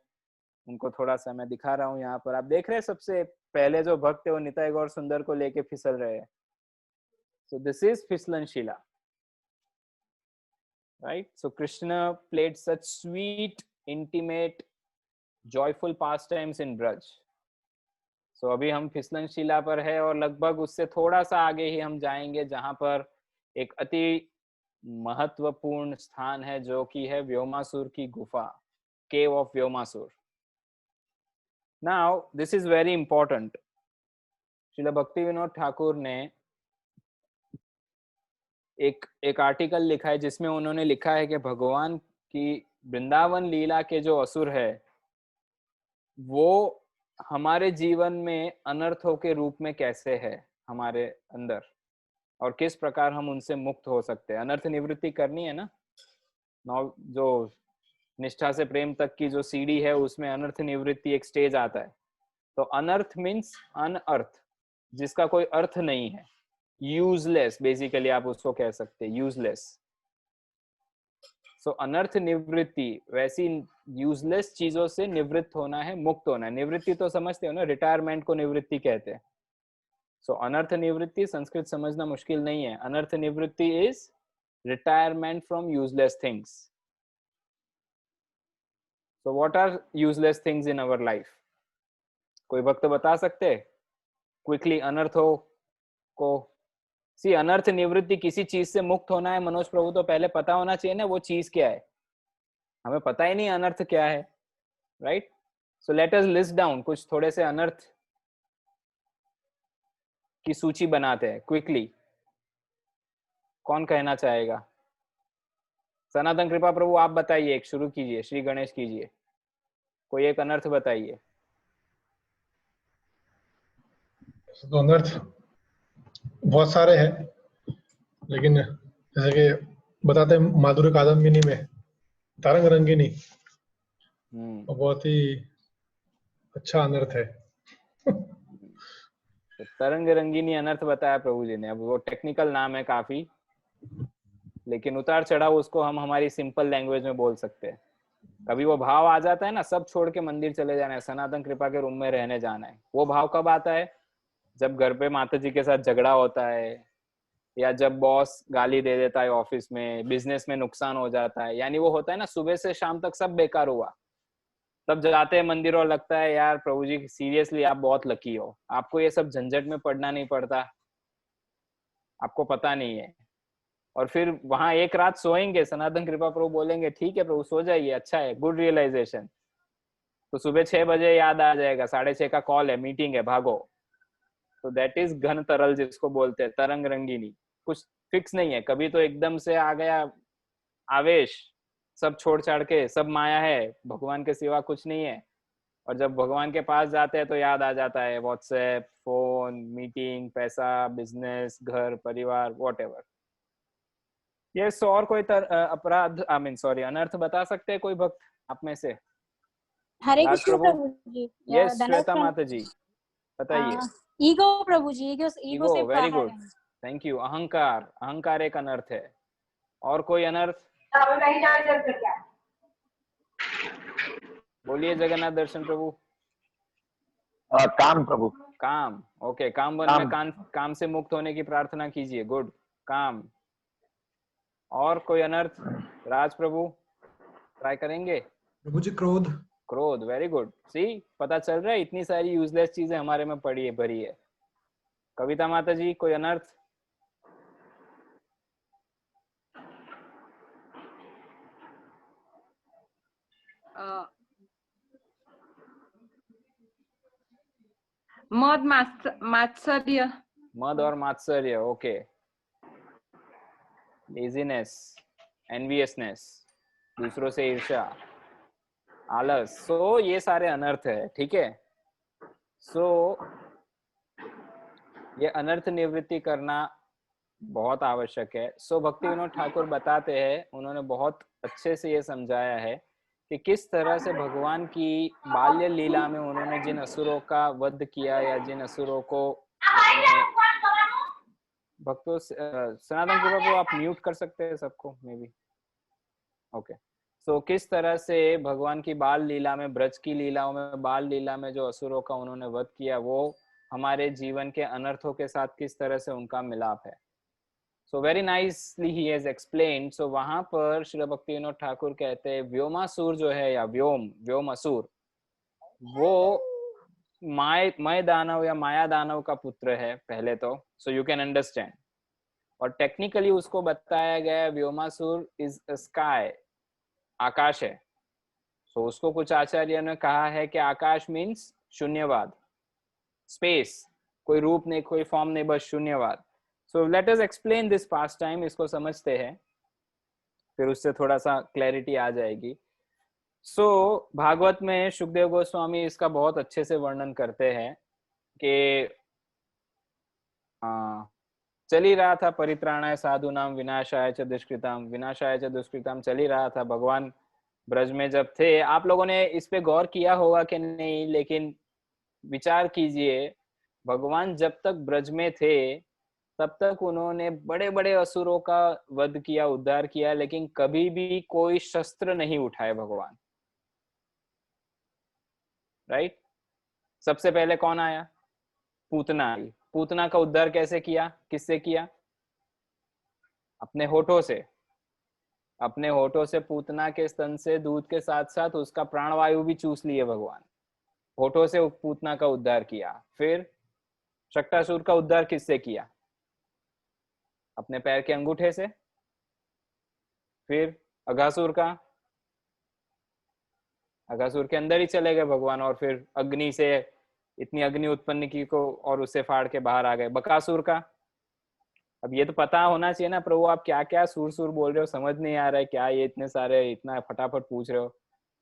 उनको थोड़ा सा मैं दिखा रहा हूँ। यहाँ पर आप देख रहे हैं सबसे पहले जो भक्त है वो निताई गौर सुंदर को लेके फिसल रहे हैं। सो this is Phisalan Shila, right. So Krishna played such sweet intimate joyful pastimes in Braj. So अभी हम फिसलन शिला पर है और लगभग उससे थोड़ा सा आगे ही हम जाएंगे जहां पर एक अति महत्वपूर्ण स्थान है जो कि है व्योमासुर की गुफा, केव of Vyomasur. Now this is very important. Srila भक्ति विनोद ठाकुर ने एक आर्टिकल लिखा है जिसमें उन्होंने लिखा है कि भगवान की वृंदावन लीला के जो असुर है वो हमारे जीवन में अनर्थों के रूप में कैसे है हमारे अंदर, और किस प्रकार हम उनसे मुक्त हो सकते हैं। अनर्थ निवृत्ति करनी है ना, जो निष्ठा से प्रेम तक की जो सीढ़ी है उसमें अनर्थ निवृत्ति एक स्टेज आता है। तो अनर्थ मीन्स अनअर्थ, जिसका कोई अर्थ नहीं है, यूजलेस, बेसिकली आप उसको कह सकते हैं, यूजलेस। सो अनर्थ निवृत्ति वैसी यूजलेस चीजों से निवृत्त होना है, मुक्त होना है। निवृत्ति तो समझते हो ना, रिटायरमेंट को निवृत्ति कहते हैं। सो अनर्थ निवृत्ति संस्कृत समझना मुश्किल नहीं है। अनर्थ निवृत्ति is retirement from useless things. So what are useless things in our life? कोई भक्त बता सकते क्विकली अनर्थों को? सी, अनर्थ निवृत्ति किसी चीज से मुक्त होना है मनोज प्रभु, तो पहले पता होना चाहिए ना वो चीज क्या है। हमें पता ही नहीं अनर्थ क्या है, राइट? सो लेट अस लिस्ट डाउन कुछ थोड़े से अनर्थ की सूची बनाते हैं क्विकली। कौन कहना चाहेगा? सनातन कृपा प्रभु आप बताइए, एक शुरू कीजिए, श्री गणेश कीजिए, कोई एक अनर्थ बताइए। तो अनर्थ बहुत सारे हैं, लेकिन जैसे कि बताते हैं माधुर्य कादम्बिनी में तरंग रंगिनी, वो बहुत ही अच्छा अनर्थ है। तो तरंग रंगिनी अनर्थ बताया प्रभु जी ने। अब वो टेक्निकल नाम है काफी, लेकिन उतार चढ़ाव उसको हम हमारी सिंपल लैंग्वेज में बोल सकते हैं। कभी वो भाव आ जाता है ना, सब छोड़ के मंदिर चले जाना है, सनातन कृपा के रूम में रहने जाना है। वो भाव कब आता है? जब घर पे माता जी के साथ झगड़ा होता है, या जब बॉस गाली दे देता है ऑफिस में, बिजनेस में नुकसान हो जाता है, यानी वो होता है ना सुबह से शाम तक सब बेकार हुआ। तब जाते हैं मंदिर और लगता है यार प्रभु जी सीरियसली आप बहुत लकी हो, आपको ये सब झंझट में पड़ना नहीं पड़ता, आपको पता नहीं है। और फिर वहां एक रात सोएंगे, सनातन कृपा प्रभु बोलेंगे ठीक है प्रभु सो जाइए, अच्छा है, गुड रियलाइजेशन। तो सुबह 6 बजे याद आ जाएगा, 6:30 का कॉल है, मीटिंग है, भागो। तो दैट इज घन तरल, जिसको बोलते हैं तरंग रंगिनी। कुछ फिक्स नहीं है, कभी तो एकदम से आ गया आवेश, सब छोड़ छाड़ के, सब माया है, भगवान के सिवा कुछ नहीं है। और जब भगवान के पास जाते हैं तो याद आ जाता है व्हाट्सएप, फोन, मीटिंग, पैसा, बिजनेस, घर, परिवार, व्हाटएवर। यस, और कोई अपराध, आई मीन सॉरी, अनर्थ बता सकते हैं कोई भक्त आप में से? हरे राज कृष्ण प्रभु। प्रभु जी। यस, दंडवत श्वेता प्रभु माता जी बताइए। ईगो प्रभु जी, ईगो से वेरी बाहर गुड, रहना। Thank you. अहंकार, अहंकार एक अनर्थ है। और कोई अनर्थ? बोलिए जगन्नाथ दर्शन प्रभु। काम प्रभु। काम, ओके। काम वन में काम से मुक्त होने की प्रार्थना कीजिए। गुड, काम। और कोई अनर्थ? राज प्रभु ट्राई करेंगे? प्रभु जी क्रोध। क्रोध, वेरी गुड। सी, पता चल रहा है इतनी सारी यूजलेस चीजें हमारे में पड़ी है, भरी है। कविता माता जी कोई अनर्थ? मद मात्सर्य। मद और मात्सर्य, ओके। लेजीनेस, एनवियसनेस, दूसरों से ईर्ष्या, आलस। सो ये सारे अनर्थ है, ठीक है। सो ये अनर्थ निवृत्ति करना बहुत आवश्यक है। सो भक्ति विनोद ठाकुर बताते हैं, उन्होंने बहुत अच्छे से ये समझाया है कि किस तरह से भगवान की बाल्य लीला में उन्होंने जिन असुरों का वध किया, या जिन असुरों को भक्तों सनातन कृपा को आप म्यूट कर सकते हैं सबको, मे बी, ओके। सो किस तरह से भगवान की बाल लीला में, ब्रज की लीलाओं में, बाल लीला में जो असुरों का उन्होंने वध किया, वो हमारे जीवन के अनर्थों के साथ किस तरह से उनका मिलाप है। So very nicely he has explained. So वहां पर श्री भक्ति विनोद ठाकुर कहते हैं व्योमासुर जो है, या व्योम असुर, वो मय दानव या माया दानव का पुत्र है पहले तो। So you can understand. और टेक्निकली उसको बताया गया व्योमासुर इज स्काई, आकाश है। सो उसको कुछ आचार्य ने कहा है कि आकाश मीन्स शून्यवाद, स्पेस, कोई रूप नहीं, कोई फॉर्म नहीं, बस शून्यवाद। So let us explain this pastime, इसको समझते हैं, फिर उससे थोड़ा सा क्लैरिटी आ जाएगी। भागवत में सुखदेव गोस्वामी इसका बहुत अच्छे से वर्णन करते हैं कि चल ही रहा था परित्राणाय साधुनाम विनाशाय च दुष्कृताम चल ही रहा था। भगवान ब्रज में जब थे, आप लोगों ने इस पे गौर किया होगा कि नहीं, लेकिन विचार कीजिए, भगवान जब तक ब्रज में थे तब तक उन्होंने बड़े बड़े असुरों का वध किया, उद्धार किया, लेकिन कभी भी कोई शस्त्र नहीं उठाए भगवान। राइट? सबसे पहले कौन आया? पूतना आई। पूतना का उद्धार कैसे किया? किससे किया? अपने होठों से। अपने होठों से पूतना के स्तन से दूध के साथ साथ उसका प्राणवायु भी चूस लिए भगवान। होठों से पूतना का उद्धार किया। फिर शक्टासुर का उद्धार किससे किया? अपने पैर के अंगूठे से। फिर अघासुर का, अघासुर के अंदर ही चले गए भगवान, और फिर अग्नि से इतनी अग्नि उत्पन्न की को और उससे फाड़ के बाहर आ गए। बकासुर का, अब ये तो पता होना चाहिए ना प्रभु, आप क्या क्या सुर सुर बोल रहे हो, समझ नहीं आ रहा है क्या, ये इतने सारे इतना फटाफट पूछ रहे हो।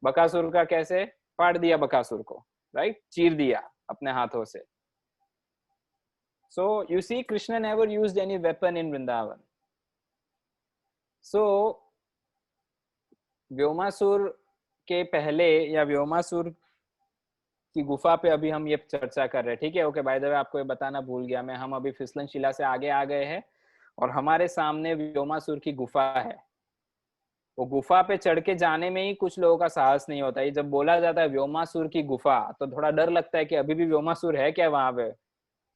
बकासुर का कैसे फाड़ दिया? बकासुर को राइट, चीर दिया अपने हाथों से। So you see, Krishna never used any weapon in Vrindavan. So Vyomasur के पहले या व्योमासुर की गुफा पे अभी हम ये चर्चा कर रहे हैं, ठीक है? ओके, बाय द वे आपको ये बताना भूल गया मैं, हम अभी फिसलन शिला से आगे आ गए हैं और हमारे सामने व्योमासुर की गुफा है। वो गुफा पे चढ़ के जाने में ही कुछ लोगों का साहस नहीं होता है। जब बोला जाता है व्योमासुर की गुफा तो थोड़ा डर लगता है कि अभी भी व्योमासुर है क्या वहां पे।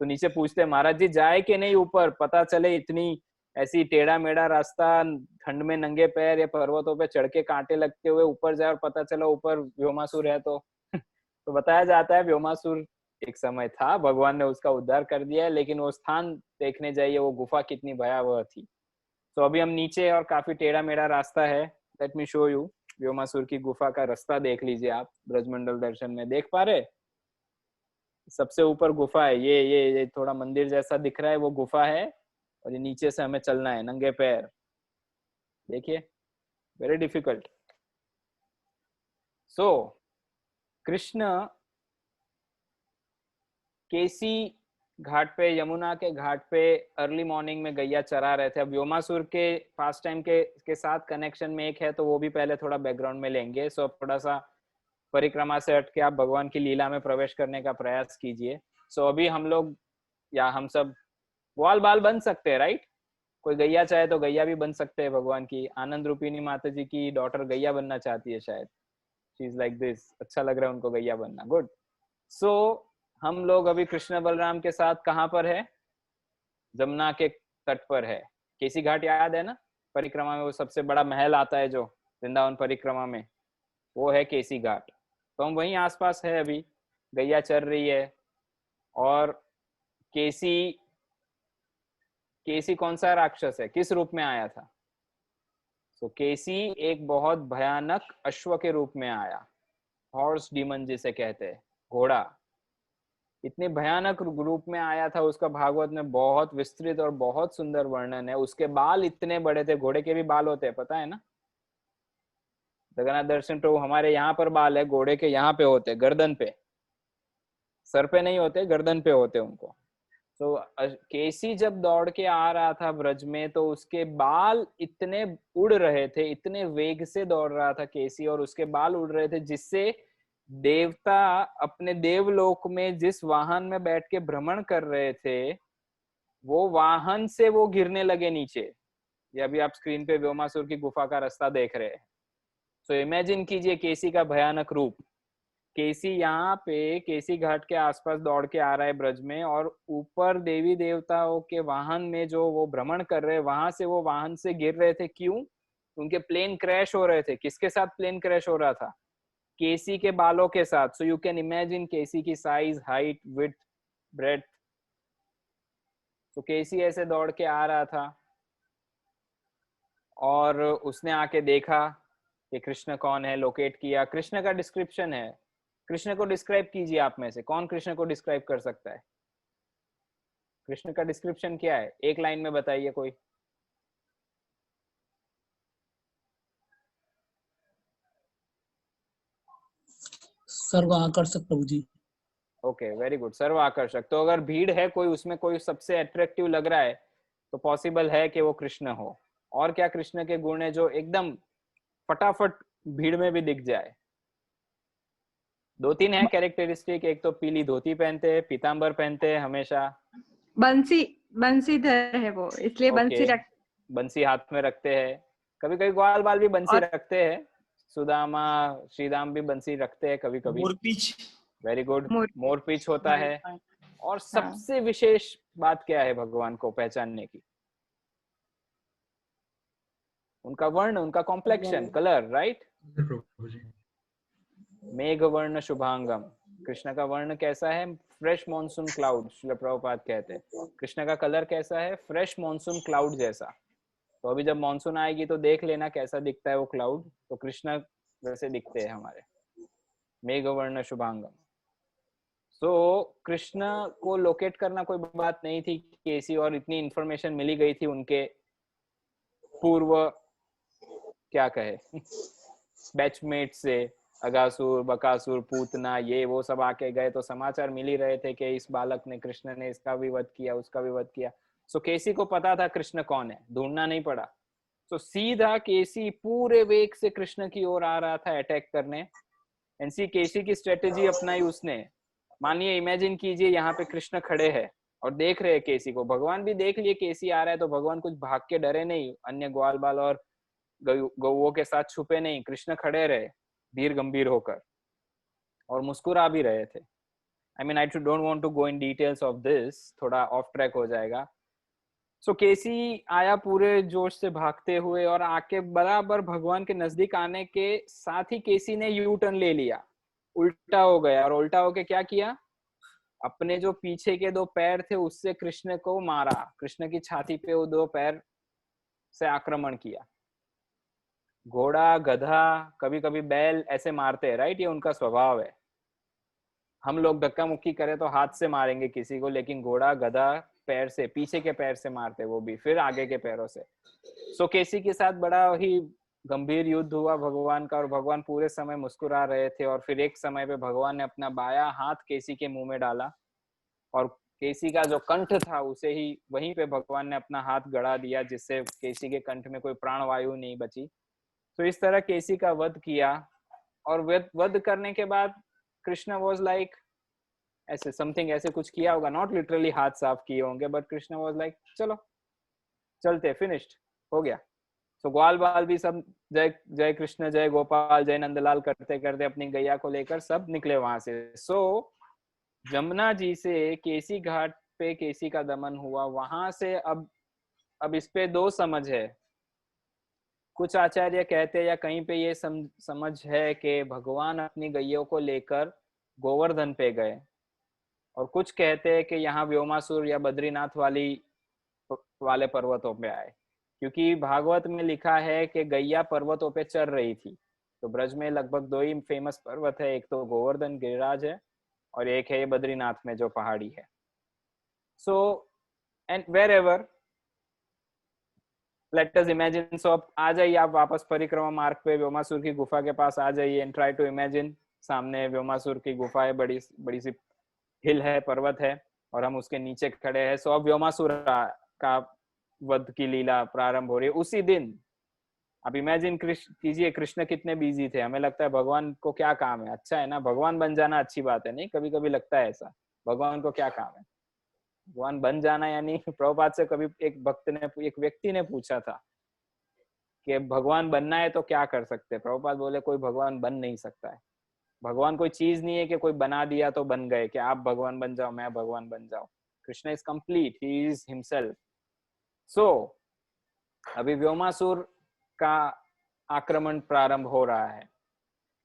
तो नीचे पूछते हैं महाराज जी जाए कि नहीं ऊपर, पता चले इतनी ऐसी टेढ़ा मेढ़ा रास्ता, ठंड में नंगे पैर या पर्वतों पे चढ़ के कांटे लगते हुए ऊपर जाए और पता चला ऊपर व्योमासुर है तो तो बताया जाता है व्योमासुर एक समय था, भगवान ने उसका उद्धार कर दिया है, लेकिन वो स्थान देखने जाइए, वो गुफा कितनी भयावह थी। तो अभी हम नीचे और काफी टेढ़ा मेढ़ा रास्ता है, let me show you. Vyomasur की गुफा का रास्ता देख लीजिए आप, ब्रजमंडल दर्शन में देख पा रहे? सबसे ऊपर गुफा है, ये थोड़ा मंदिर जैसा दिख रहा है, वो गुफा है, और ये नीचे से हमें चलना है नंगे पैर। देखिए, वेरी डिफिकल्ट। सो कृष्ण केसी घाट पे, यमुना के घाट पे अर्ली मॉर्निंग में गैया चरा रहे थे। अब व्योमासुर के पास्ट टाइम के साथ कनेक्शन में एक है, तो वो भी पहले थोड़ा बैकग्राउंड में लेंगे। सो थोड़ा सा परिक्रमा से हट के आप भगवान की लीला में प्रवेश करने का प्रयास कीजिए। सो अभी हम लोग या हम सब ग्वाल बाल बन सकते हैं, राइट? कोई गैया चाहे तो गैया भी बन सकते हैं भगवान की। आनंद रूपिणी माता जी की डॉटर गैया बनना चाहती है शायद, शी इज लाइक दिस, अच्छा लग रहा है उनको गैया बनना, गुड। सो हम लोग अभी कृष्ण बलराम के साथ कहाँ पर है? जमुना के तट पर है। केसी घाट याद है ना? परिक्रमा में वो सबसे बड़ा महल आता है जो वृंदावन परिक्रमा में, वो है केसी घाट। तो हम वहीं आसपास है अभी, गैया चर रही है। और केसी केसी कौन सा राक्षस है, किस रूप में आया था? तो केसी एक बहुत भयानक अश्व के रूप में आया, हॉर्स डीमन जिसे कहते हैं, घोड़ा। इतने भयानक रूप में आया था, उसका भागवत में बहुत विस्तृत और बहुत सुंदर वर्णन है। उसके बाल इतने बड़े थे, घोड़े के भी बाल होते हैं पता है ना? जगन्नाथ दर्शन प्रभु हमारे यहाँ पर बाल है, घोड़े के यहाँ पे होते, गर्दन पे, सर पे नहीं होते, गर्दन पे होते उनको। तो केसी जब दौड़ के आ रहा था ब्रज में, तो उसके बाल इतने उड़ रहे थे, इतने वेग से दौड़ रहा था केसी, और उसके बाल उड़ रहे थे जिससे देवता अपने देवलोक में जिस वाहन में बैठ के भ्रमण कर रहे थे, वो वाहन से वो गिरने लगे नीचे। ये अभी आप स्क्रीन पे व्योमासुर की गुफा का रास्ता देख रहे हैं। सो इमेजिन कीजिए केसी का भयानक रूप। केसी यहाँ पे केसी घाट के आसपास दौड़ के आ रहा है ब्रज में, और ऊपर देवी देवताओं के वाहन में जो वो भ्रमण कर रहे हैं, वहां से वो वाहन से गिर रहे थे। क्यों? उनके प्लेन क्रैश हो रहे थे। किसके साथ प्लेन क्रैश हो रहा था? केसी के बालों के साथ। सो यू कैन इमेजिन केसी की साइज, हाइट, विड्थ, ब्रेड्थ। तो केसी ऐसे दौड़ के आ रहा था और उसने आके देखा कि कृष्ण कौन है, लोकेट किया। कृष्ण का डिस्क्रिप्शन है, कृष्ण को डिस्क्राइब कीजिए आप में से कौन कृष्ण को डिस्क्राइब कर सकता है? कृष्ण का डिस्क्रिप्शन क्या है, एक लाइन में बताइए कोई। सर्व आकर्षक प्रभु जी। ओके, वेरी गुड, सर्व आकर्षक। तो अगर भीड़ है कोई, उसमें कोई सबसे अट्रैक्टिव लग रहा है तो पॉसिबल है कि वो कृष्ण हो। और क्या कृष्ण के गुण है जो एकदम फटाफट भीड़ में भी दिख जाए? दो तीन है कैरेक्टरिस्टिक। एक तो पीली धोती पहनते हैं, पीतांबर पहनते हैं हमेशा। बंसीधर है वो, इसलिए बंसी ओके, रख। बंसी हाथ में रखते हैं। कभी कभी ग्वाल बाल भी बंसी और रखते हैं। सुदामा श्रीदाम भी बंसी रखते हैं कभी कभी। मोरपींछ। वेरी गुड, मूर्ति। मोरपीछ होता है। और हाँ, सबसे विशेष बात क्या है भगवान को पहचानने की? उनका वर्ण, उनका कॉम्प्लेक्शन, कलर, राइट? प्रभु जी। मेघ वर्ण शुभांगम। कृष्ण का वर्ण कैसा है? Fresh monsoon cloud, Srila Prabhupada कहते हैं। कृष्ण का कलर कैसा है? फ्रेश मॉनसून क्लाउड जैसा। तो अभी जब मॉनसून आएगी तो देख लेना कैसा दिखता है वो क्लाउड। तो कृष्ण वैसे दिखते हैं हमारे, मेघ वर्ण शुभांगम। सो कृष्ण को लोकेट करना कोई बात नहीं थी केसी, और इतनी इंफॉर्मेशन मिली गई थी उनके पूर्व, क्या कहे, बैचमेट से। अगासुर, बकासुर, पूतना, ये वो सब आके गए तो समाचार मिल ही रहे थे कि इस बालक ने, कृष्ण ने इसका भी वध किया, उसका भी वध किया। सो केसी को पता था कृष्ण कौन है, ढूंढना नहीं पड़ा। तो सीधा केसी पूरे वेग से कृष्ण की ओर आ रहा था अटैक करने। एनसी केसी की स्ट्रेटेजी अपनाई उसने। मानिए, इमेजिन कीजिए यहाँ पे कृष्ण खड़े हैं और देख रहे हैं केसी को। भगवान भी देख लिए केसी आ रहा है तो भगवान कुछ भाग के डरे नहीं, अन्य ग्वाल बाल और गौओं के साथ छुपे नहीं। कृष्ण खड़े रहे धीर गंभीर होकर और मुस्कुरा भी रहे थे। I mean, I don't want to go in details of this, थोड़ा ऑफ ट्रैक हो जाएगा। सो केसी आया पूरे जोश से भागते हुए, और आके बराबर भगवान के नजदीक आने के साथ ही केसी ने यू टर्न ले लिया, उल्टा हो गया। और उल्टा होके क्या किया? अपने जो पीछे के दो पैर थे उससे कृष्ण को मारा। कृष्ण की छाती पे वो दो पैर से आक्रमण किया। घोड़ा, गधा, कभी कभी बैल ऐसे मारते हैं, राइट? ये उनका स्वभाव है। हम लोग धक्का मुक्की करें तो हाथ से मारेंगे किसी को, लेकिन घोड़ा, गधा पैर से, पीछे के पैर से मारते, वो भी फिर आगे के पैरों से। सो केसी के साथ बड़ा ही गंभीर युद्ध हुआ भगवान का, और भगवान पूरे समय मुस्कुरा रहे थे। और फिर एक समय पे भगवान ने अपना बाया हाथ केसी के मुंह में डाला, और केसी का जो कंठ था उसे ही वहीं पे भगवान ने अपना हाथ गड़ा दिया, जिससे केसी के कंठ में कोई प्राण वायु नहीं बची। तो इस तरह केसी का वध किया। और वध करने के बाद कृष्ण वाज लाइक, ऐसे समथिंग ऐसे कुछ किया होगा, नॉट लिटरली हाथ साफ किए होंगे, बट कृष्ण वाज लाइक चलो चलते, फिनिश्ड, हो गया। तो ग्वाल बाल भी सब जय जय कृष्ण, जय गोपाल, जय नंदलाल करते करते अपनी गैया को लेकर सब निकले वहां से। सो जमुना जी से केसी घाट पे केसी का दमन हुआ। वहां से अब इस पे दो समझ है। कुछ आचार्य कहते हैं या कहीं पे ये समझ है कि भगवान अपनी गैयों को लेकर गोवर्धन पे गए, और कुछ कहते हैं कि यहाँ व्योमासुर या बद्रीनाथ वाले पर्वतों पे आए, क्योंकि भागवत में लिखा है कि गैया पर्वतों पे चढ़ रही थी। तो ब्रज में लगभग दो ही फेमस पर्वत है, एक तो गोवर्धन गिरिराज है और एक है ये बद्रीनाथ में जो पहाड़ी है। So and wherever let us imagine. So अब आ जाइए आप वापस परिक्रमा मार्ग पे, व्योमासुर की गुफा के पास आ जाइए एंड ट्राई टू इमेजिन। सामने व्योमासुर की गुफा है, बड़ी बड़ी सी हिल है, पर्वत है, और हम उसके नीचे खड़े हैं। सो अब व्योमासुर का वध की लीला प्रारंभ हो रही है उसी दिन। अब इमेजिन कीजिए कृष्ण कितने बिजी थे। हमें लगता है भगवान को क्या काम है, अच्छा है ना, भगवान बन जाना अच्छी बात है, नहीं? कभी कभी लगता है ऐसा, भगवान को क्या काम है, भगवान बन जाना यानी। प्रभुपाद से कभी एक भक्त ने, एक व्यक्ति ने पूछा था कि भगवान बनना है तो क्या कर सकते हैं? प्रभुपाद बोले कोई भगवान बन नहीं सकता है। भगवान कोई चीज नहीं है कि कोई बना दिया तो बन गए, कि आप भगवान बन जाओ, मैं भगवान बन जाओ। Krishna is complete, he is himself. So अभी व्योमासुर का आक्रमण प्रारंभ हो रहा है।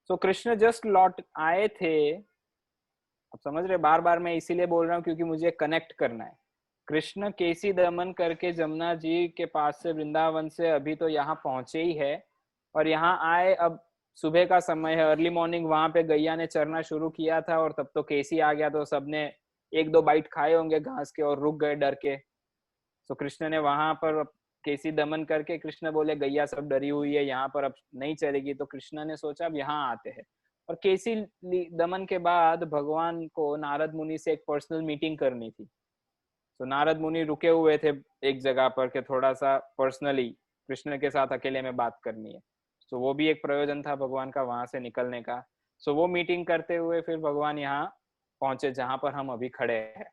सो कृष्ण जस्ट लौट आए थे। अब समझ रहे, बार बार मैं इसीलिए बोल रहा हूँ क्योंकि मुझे कनेक्ट करना है। कृष्ण केसी दमन करके जमुना जी के पास से, वृंदावन से अभी तो यहाँ पहुंचे ही है, और यहाँ आए। अब सुबह का समय है, अर्ली मॉर्निंग। वहां पे गैया ने चरना शुरू किया था, और तब तो केसी आ गया, तो सबने एक दो बाइट खाए होंगे घास के और रुक गए डर के। तो कृष्ण ने वहां पर केसी दमन करके, कृष्ण बोले गैया सब डरी हुई है, यहाँ पर अब नहीं चलेगी। तो कृष्ण ने सोचा अब यहाँ आते हैं। और केसी दमन के बाद भगवान को नारद मुनि से एक पर्सनल मीटिंग करनी थी। तो नारद मुनि रुके हुए थे एक जगह पर कि थोड़ा सा पर्सनली कृष्ण के साथ अकेले में बात करनी है। तो वो भी एक प्रयोजन था भगवान का वहां से निकलने का। सो वो मीटिंग करते हुए फिर भगवान यहाँ पहुंचे जहां पर हम अभी खड़े हैं।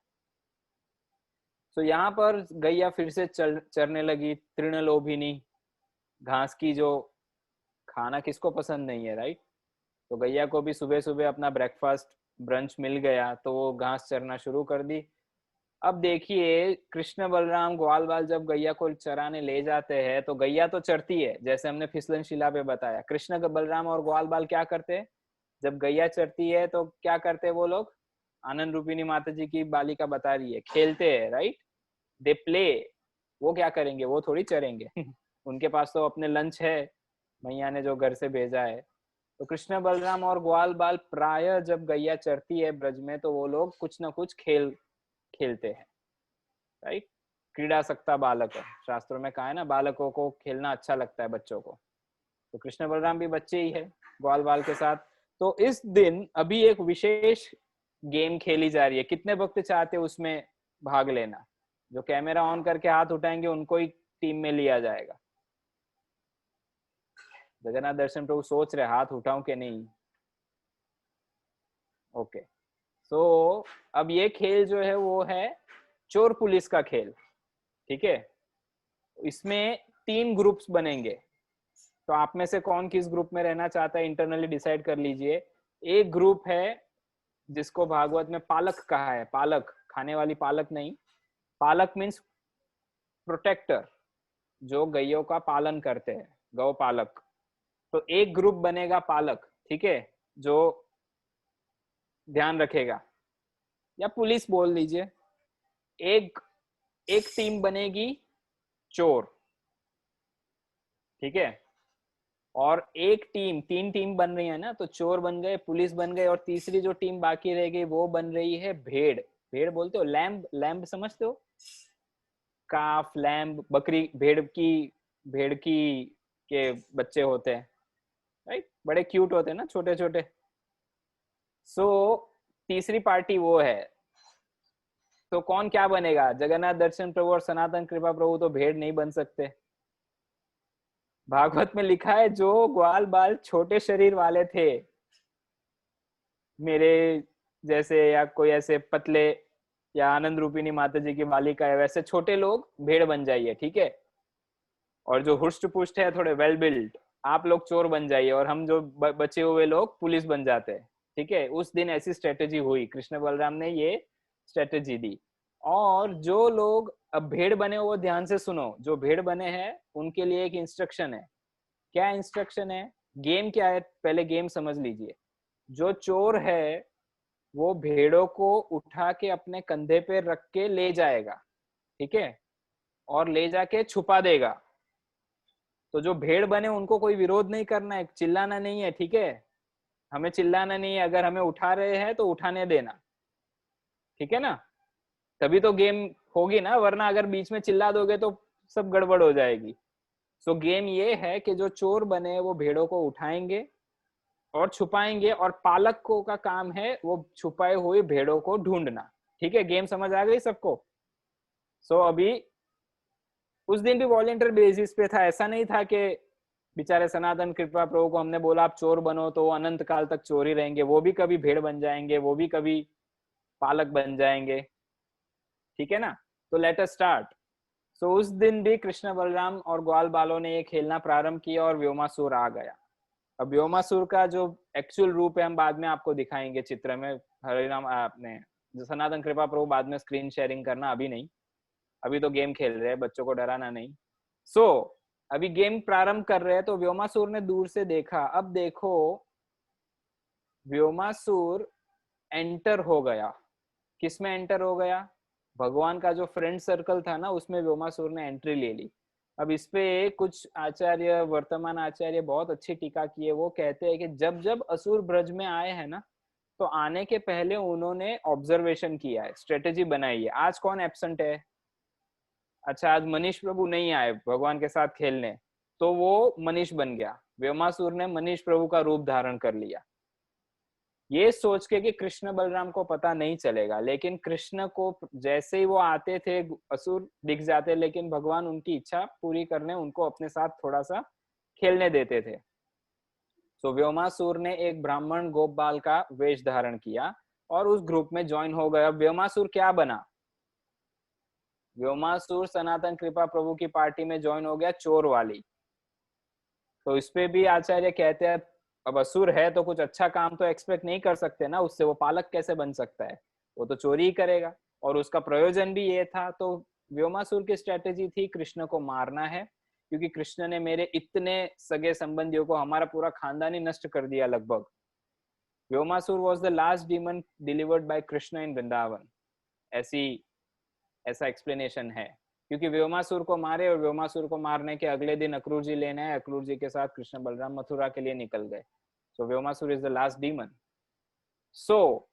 तो यहाँ पर गैया फिर से चरने लगी, तृणलोभिनी, घास की, जो खाना किसको पसंद नहीं है, राइट। तो गैया को भी सुबह सुबह अपना ब्रेकफास्ट ब्रंच मिल गया, तो वो घास चरना शुरू कर दी। अब देखिए कृष्ण बलराम ग्वाल बाल जब गैया को चराने ले जाते हैं तो गैया तो चरती है, जैसे हमने फिसलन शिला पे बताया। कृष्ण बलराम और ग्वाल बाल क्या करते हैं, जब गैया चरती है तो क्या करते हैं वो लोग, आनंद रूपिणी माता जी की बालिका बता रही है, खेलते हैं, राइट, दे प्ले। वो क्या करेंगे, वो थोड़ी चरेंगे उनके पास तो अपने लंच है, मैया ने जो घर से भेजा है। तो कृष्ण बलराम और ग्वाल बाल प्राय जब गैया चरती है ब्रज में तो वो लोग कुछ ना कुछ खेलते हैं, राइट। क्रीड़ा सकता बालक है, शास्त्रों में कहा है ना, बालकों को खेलना अच्छा लगता है बच्चों को। तो कृष्ण बलराम भी बच्चे ही है ग्वाल बाल के साथ। तो इस दिन अभी एक विशेष गेम खेली जा रही है। कितने भक्त चाहते उसमें भाग लेना? जो कैमरा ऑन करके हाथ उठाएंगे उनको ही टीम में लिया जाएगा। जगन्नाथ दर्शन प्रभु सोच रहे हाथ उठाऊं कि नहीं। ओके, सो अब ये खेल जो है वो है चोर पुलिस का खेल, ठीक है। इसमें 3 ग्रुप्स बनेंगे, तो आप में से कौन किस ग्रुप में रहना चाहता है इंटरनली डिसाइड कर लीजिए। एक ग्रुप है जिसको भागवत में पालक कहा है, पालक, खाने वाली पालक नहीं, पालक मीन्स प्रोटेक्टर, जो गैयों का पालन करते हैं, गौ पालक। तो एक ग्रुप बनेगा पालक, ठीक है, जो ध्यान रखेगा, या पुलिस बोल लीजिए। एक टीम बनेगी चोर, ठीक है, और एक टीम, 3 टीम बन रही है ना, तो चोर बन गए, पुलिस बन गए, और तीसरी जो टीम बाकी रह गई वो बन रही है भेड़। भेड़ बोलते हो, लैम्ब, लैम्ब समझते हो, काफ, लैम्ब, बकरी, भेड़ की के बच्चे होते हैं, राइट, बड़े क्यूट होते हैं ना, छोटे छोटे। सो तीसरी पार्टी वो है। तो कौन क्या बनेगा? जगन्नाथ दर्शन प्रभु और सनातन कृपा प्रभु तो भेड़ नहीं बन सकते। भागवत में लिखा है जो ग्वाल बाल छोटे शरीर वाले थे, मेरे जैसे या कोई ऐसे पतले, या आनंद रूपिणी माता जी की बालिका है, वैसे छोटे लोग भेड़ बन जाइए, ठीक है। और जो हुष्ट पुष्ट है, थोड़े वेल बिल्ड, आप लोग चोर बन जाइए, और हम जो बचे हुए लोग पुलिस बन जाते हैं, ठीक है। उस दिन ऐसी स्ट्रेटेजी हुई, कृष्ण बलराम ने ये स्ट्रेटेजी दी। और जो लोग अब भेड़ बने वो ध्यान से सुनो, जो भेड़ बने हैं उनके लिए एक इंस्ट्रक्शन है। क्या इंस्ट्रक्शन है? गेम क्या है, पहले गेम समझ लीजिए। जो चोर है वो भेड़ों को उठा के अपने कंधे पे रख के ले जाएगा, ठीक है, और ले जाके छुपा देगा। तो जो भेड़ बने उनको कोई विरोध नहीं करना है, चिल्लाना नहीं है, ठीक है, हमें चिल्लाना नहीं है। अगर हमें उठा रहे हैं तो उठाने देना, ठीक है ना, तभी तो गेम होगी ना, वरना अगर बीच में चिल्ला दोगे तो सब गड़बड़ हो जाएगी। सो गेम ये है कि जो चोर बने वो भेड़ों को उठाएंगे और छुपाएंगे, और पालक को का काम है वो छुपाए हुए भेड़ों को ढूंढना, ठीक है। गेम समझ आ गई सबको? सो अभी उस दिन भी वॉलेंटियर बेसिस पे था, ऐसा नहीं था कि बेचारे सनातन कृपा प्रभु को हमने बोला आप चोर बनो तो अनंत काल तक चोर ही रहेंगे। वो भी कभी भेड़ बन जाएंगे, वो भी कभी पालक बन जाएंगे, ठीक है ना। तो लेट अस स्टार्ट। सो उस दिन भी कृष्ण बलराम और ग्वाल बालों ने ये खेलना प्रारंभ किया और व्योमासुर आ गया। अब व्योमासुर का जो एक्चुअल रूप है हम बाद में आपको दिखाएंगे चित्र में। हरिनाम आपने जो सनातन कृपा प्रभु बाद में स्क्रीन शेयरिंग करना, अभी नहीं, अभी तो गेम खेल रहे हैं, बच्चों को डराना नहीं। सो अभी गेम प्रारंभ कर रहे हैं। तो व्योमासुर ने दूर से देखा। अब देखो व्योमासुर एंटर हो गया। किसमें एंटर हो गया? भगवान का जो फ्रेंड सर्कल था ना उसमें व्योमासुर ने एंट्री ले ली। अब इस पे कुछ आचार्य, वर्तमान आचार्य बहुत अच्छी टीका की है। वो कहते हैं कि जब जब असुर ब्रज में आए हैं ना, तो आने के पहले उन्होंने ऑब्जर्वेशन किया है, स्ट्रेटेजी बनाई है। आज कौन एब्सेंट है? अच्छा, आज मनीष प्रभु नहीं आए भगवान के साथ खेलने, तो वो मनीष बन गया। व्योमासुर ने मनीष प्रभु का रूप धारण कर लिया, ये सोच के कि कृष्ण बलराम को पता नहीं चलेगा, लेकिन कृष्ण को जैसे ही वो आते थे असुर दिख जाते, लेकिन भगवान उनकी इच्छा पूरी करने उनको अपने साथ थोड़ा सा खेलने देते थे। तो व्योमासुर ने एक ब्राह्मण गोपाल का वेश धारण किया और उस ग्रुप में ज्वाइन हो गया। व्योमासुर क्या बना? व्योमासुर सनातन कृपा प्रभु की पार्टी में ज्वाइन हो गया, चोर वाली। तो इस पे भी आचार्य कहते हैं अब असुर है तो कुछ अच्छा काम तो एक्सपेक्ट नहीं कर सकते ना उससे, वो पालक कैसे बन सकता है, वो तो चोरी ही करेगा। और उसका प्रयोजन भी ये था। तो व्योमासुर की स्ट्रेटेजी थी कृष्ण को मारना है, क्योंकि कृष्ण ने मेरे इतने सगे संबंधियों को, हमारा पूरा खानदान ही नष्ट कर दिया लगभग। Vyomasura was the last demon delivered by Krishna in Vrindavan, ऐसा एक्सप्लेनेशन है। क्योंकि व्योमासुर को मारे और व्योमासुर को मारने के अगले दिन अक्रूर जी लेने आए, अक्रूर जी के साथ कृष्ण बलराम मथुरा के लिए निकल गए। So Vyomasura is the last demon. So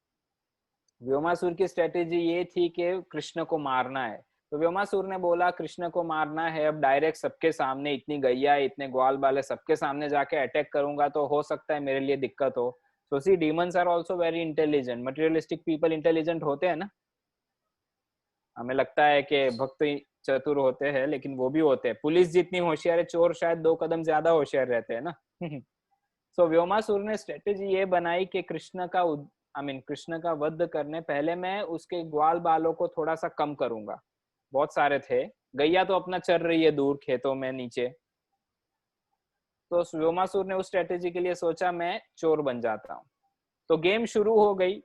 Vyomasura की स्ट्रेटेजी ये थी कि कृष्ण को मारना है। तो व्योमासुर ने बोला कृष्ण को मारना है, अब डायरेक्ट सबके सामने, इतनी गैया इतने ग्वाल बाले सबके सामने जाके अटैक करूंगा तो हो सकता है मेरे लिए दिक्कत हो। So see demons are also very intelligent. Materialistic people intelligent होते हैं ना, हमें लगता है कि भक्त चतुर होते हैं, लेकिन वो भी होते हैं। पुलिस जितनी होशियार है, चोर शायद 2 कदम ज्यादा होशियार रहते हैं ना। सो व्योमासुर ने स्ट्रेटेजी ये बनाई कि कृष्ण का कृष्ण का वध करने पहले मैं उसके ग्वाल बालों को थोड़ा सा कम करूंगा। बहुत सारे थे, गैया तो अपना चल रही है दूर खेतों में नीचे। तो व्योमासुर ने उस स्ट्रेटेजी के लिए सोचा मैं चोर बन जाता हूँ। तो गेम शुरू हो गई।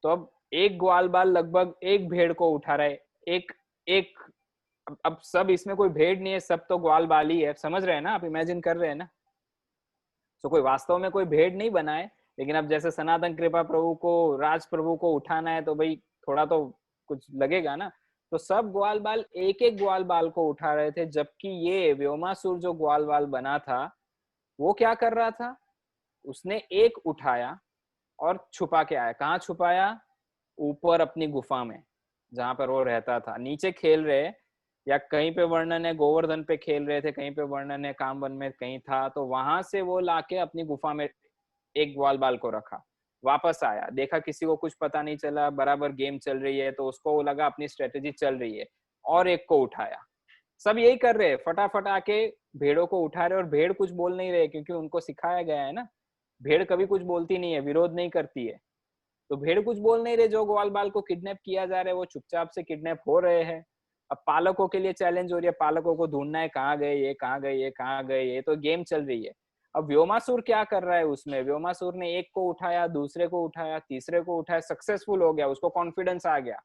तो अब एक ग्वाल बाल लगभग एक भेड़ को उठा रहा है, एक एक अब सब इसमें कोई भेड़ नहीं है, सब तो ग्वाल बाल ही है, समझ रहे हैं ना आप, इमेजिन कर रहे हैं ना। तो कोई वास्तव में कोई भेड़ नहीं बना है, लेकिन अब जैसे सनातन कृपा प्रभु को, राज प्रभु को उठाना है तो भाई थोड़ा तो कुछ लगेगा ना। तो सब ग्वाल बाल एक एक ग्वाल बाल को उठा रहे थे, जबकि ये व्योमासुर जो ग्वाल बाल बना था वो क्या कर रहा था, उसने एक उठाया और छुपा के आया। कहाँ छुपाया? ऊपर अपनी गुफा में, जहां पर वो रहता था। नीचे खेल रहे, या कहीं पे वर्णन है गोवर्धन पे खेल रहे थे, कहीं पे वर्णन है कामवन में कहीं था, तो वहां से वो लाके अपनी गुफा में एक ग्वाल बाल को रखा। वापस आया, देखा किसी को कुछ पता नहीं चला, बराबर गेम चल रही है, तो उसको लगा अपनी स्ट्रेटेजी चल रही है, और एक को उठाया। सब यही कर रहे, फटाफट आके भेड़ों को उठा रहे, और भेड़ कुछ बोल नहीं रहे क्योंकि उनको सिखाया गया है ना, भेड़ कभी कुछ बोलती नहीं है, विरोध नहीं करती है। तो भेड़ कुछ बोल नहीं रहे, जो ग्वाल बाल को किडनैप किया जा रहा है वो चुपचाप से किडनैप हो रहे हैं। अब पालकों के लिए चैलेंज हो रही है, पालकों को ढूंढना है कहाँ गए ये, कहाँ गए ये, कहाँ गए ये, तो गेम चल रही है। अब व्योमासुर क्या कर रहा है उसमें, व्योमासुर ने एक को उठाया, दूसरे को उठाया, तीसरे को उठाया, सक्सेसफुल हो गया, उसको कॉन्फिडेंस आ गया।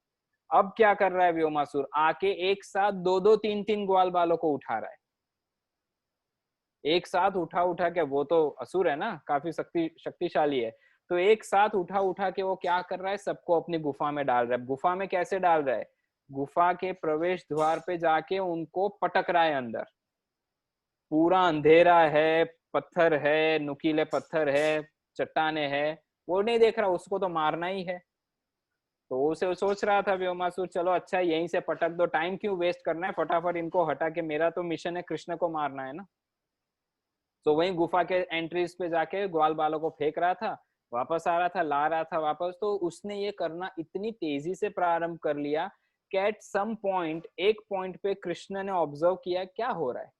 अब क्या कर रहा है व्योमासुर, आके एक साथ 2-2 3-3 ग्वाल बालों को उठा रहा है। एक साथ उठा उठा के, वो तो असुर है ना, काफी शक्तिशाली है, तो एक साथ उठा उठा के वो क्या कर रहा है, सबको अपनी गुफा में डाल रहा है। गुफा में कैसे डाल रहा है? गुफा के प्रवेश द्वार पे जाके उनको पटक रहा है अंदर। पूरा अंधेरा है, पत्थर है, नुकीले पत्थर है, चट्टाने है, वो नहीं देख रहा, उसको तो मारना ही है। तो उसे सोच रहा था व्योमासुर, चलो अच्छा यहीं से पटक दो, टाइम क्यों वेस्ट करना है, फटाफट इनको हटा के, मेरा तो मिशन है कृष्ण को मारना है ना। तो वहीं गुफा के एंट्रीज पे जाके ग्वाल बालों को फेंक रहा था, वापस आ रहा था, ला रहा था वापस। तो उसने ये करना इतनी तेजी से प्रारंभ कर लिया कि एट सम पॉइंट, एक पॉइंट पे कृष्ण ने ऑब्जर्व किया क्या हो रहा है।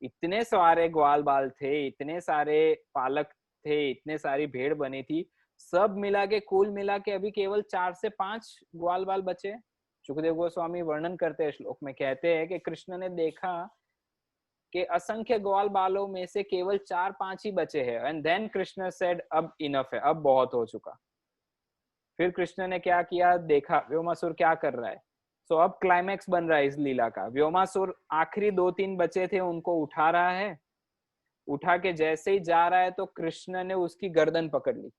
इतने सारे ग्वाल बाल थे, इतने सारे पालक थे, इतने सारी भेड़ बनी थी, सब मिला के, कुल मिला के अभी केवल 4 से 5 ग्वाल बाल बचे। सुखदेव गोस्वामी वर्णन करते हैं, श्लोक में कहते हैं कि कृष्ण ने देखा कि असंख्य ग्वाल बालों में से केवल 4-5 ही बचे हैं। एंड देन कृष्ण सेड अब इनफ है, अब बहुत हो चुका। फिर कृष्ण ने क्या किया, देखा व्योमासुर क्या कर रहा है। सो अब क्लाइमैक्स बन रहा है इस लीला का। व्योमासुर आखिरी 2-3 बचे थे उनको उठा रहा है, उठा के जैसे ही जा रहा है तो कृष्ण ने उसकी गर्दन पकड़ ली।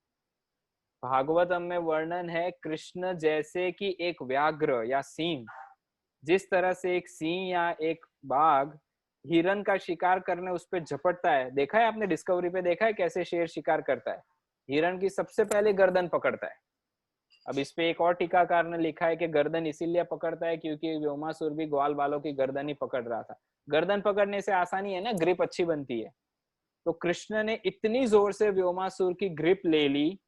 भागवतम में वर्णन है, कृष्ण जैसे कि एक व्याघ्र या सिंह, जिस तरह से एक सिंह या एक बाघ हिरन का शिकार करने उस पर झपटता है, देखा है आपने, डिस्कवरी पे देखा है कैसे शेर शिकार करता है, हिरन की सबसे पहले गर्दन पकड़ता है। अब इस पे एक और टीकाकार ने लिखा है कि गर्दन इसीलिए पकड़ता है क्योंकि व्योमासुर भी ग्वाल बालों की गर्दन ही पकड़ रहा था। गर्दन पकड़ने से आसानी है ना, ग्रिप अच्छी बनती है। तो कृष्ण ने इतनी जोर से व्योमासुर की ग्रिप ले ली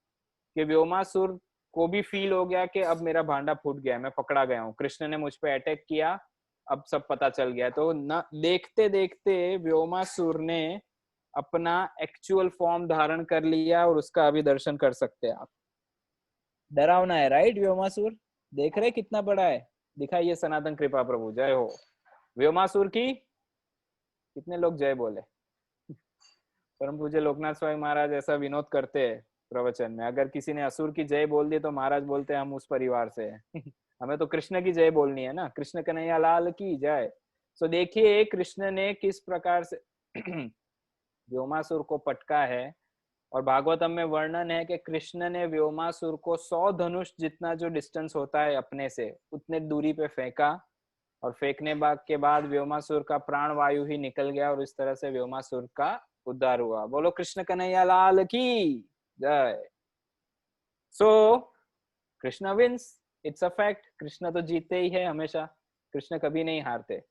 कि व्योमासुर को भी फील हो गया कि अब मेरा भांडा फूट गया, मैं पकड़ा गया हूँ, कृष्ण ने मुझ पे अटैक किया, अब सब पता चल गया। तो न देखते देखते व्योमासुर ने अपना एक्चुअल फॉर्म धारण कर लिया और उसका अभी दर्शन कर सकते हैं आप। डरावना है राइट व्योमासुर, देख रहे कितना बड़ा है। दिखाइए सनातन कृपा प्रभु, जय हो। व्योमासुर की कितने लोग जय बोले। परम पूज्य लोकनाथ स्वामी महाराज ऐसा विनोद करते हैं प्रवचन में, अगर किसी ने असुर की जय बोल दी तो महाराज बोलते हैं हम उस परिवार से हैं। हमें तो कृष्ण की जय बोलनी है ना, कृष्ण कन्हैया लाल की जय। सो देखिए कृष्ण ने किस प्रकार से व्योमासुर को पटका है। और भागवतम में वर्णन है कि कृष्ण ने व्योमासुर को 100 धनुष जितना जो डिस्टेंस होता है अपने से उतने दूरी पे फेंका, और फेंकने के बाद व्योमासुर का प्राण वायु ही निकल गया और इस तरह से व्योमासुर का उद्धार हुआ। बोलो कृष्ण कन्हैया लाल की जय। So Krishna wins, it's a fact, Krishna तो जीतते ही है हमेशा, कृष्ण कभी नहीं हारते।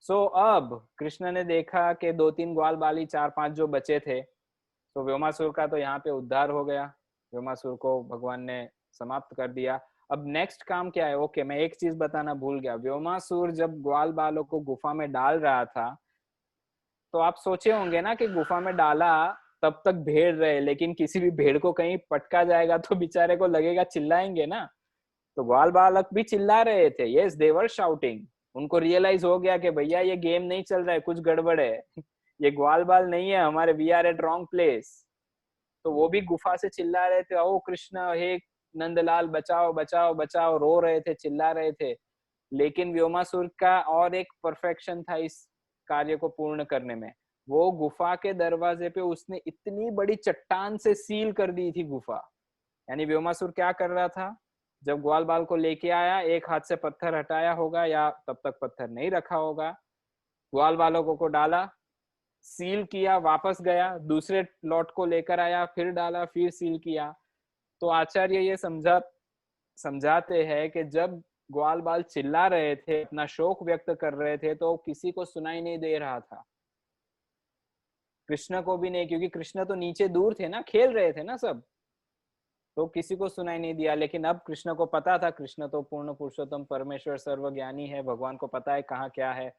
सो अब कृष्ण ने देखा कि 2-3 ग्वाल बाली 4-5 जो बचे थे, तो व्योमासुर का तो यहाँ पे उद्धार हो गया, व्योमासुर को भगवान ने समाप्त कर दिया। अब नेक्स्ट काम क्या है? ओके, मैं एक चीज बताना भूल गया। व्योमासुर जब ग्वाल बालों को गुफा में डाल रहा था, तो आप सोचे होंगे ना कि गुफा में डाला तब तक भेड़ रहे, लेकिन किसी भी भेड़ को कहीं पटका जाएगा तो बेचारे को लगेगा, चिल्लाएंगे ना। तो ग्वाल बालक भी चिल्ला रहे थे, यस दे वर शाउटिंग। उनको रियलाइज हो गया कि भैया ये गेम नहीं चल रहा है, कुछ गड़बड़ है। ये ग्वाल बाल नहीं है हमारे, we are at wrong place. तो वो भी गुफा से चिल्ला रहे थे, ओ कृष्ण हे नंदलाल बचाओ बचाओ बचाओ, रो रहे थे, चिल्ला रहे थे। लेकिन व्योमासुर का और एक परफेक्शन था इस कार्य को पूर्ण करने में। वो गुफा के दरवाजे पे उसने इतनी बड़ी चट्टान से सील कर दी थी गुफा। यानी व्योमासुर क्या कर रहा था, जब ग्वाल बाल को लेके आया, एक हाथ से पत्थर हटाया होगा या तब तक पत्थर नहीं रखा होगा, ग्वाल बालों को डाला, सील किया, वापस गया, दूसरे लॉट को लेकर आया, फिर डाला, फिर सील किया। तो आचार्य ये समझाते हैं कि जब ग्वाल बाल चिल्ला रहे थे, अपना शोक व्यक्त कर रहे थे, तो किसी को सुनाई नहीं दे रहा था, कृष्ण को भी नहीं, क्योंकि कृष्ण तो नीचे दूर थे ना, खेल रहे थे ना सब, तो किसी को सुनाई नहीं दिया। लेकिन अब कृष्ण को पता था, कृष्ण तो पूर्ण पुरुषोत्तम परमेश्वर सर्वज्ञानी है, भगवान को पता है कहाँ क्या है।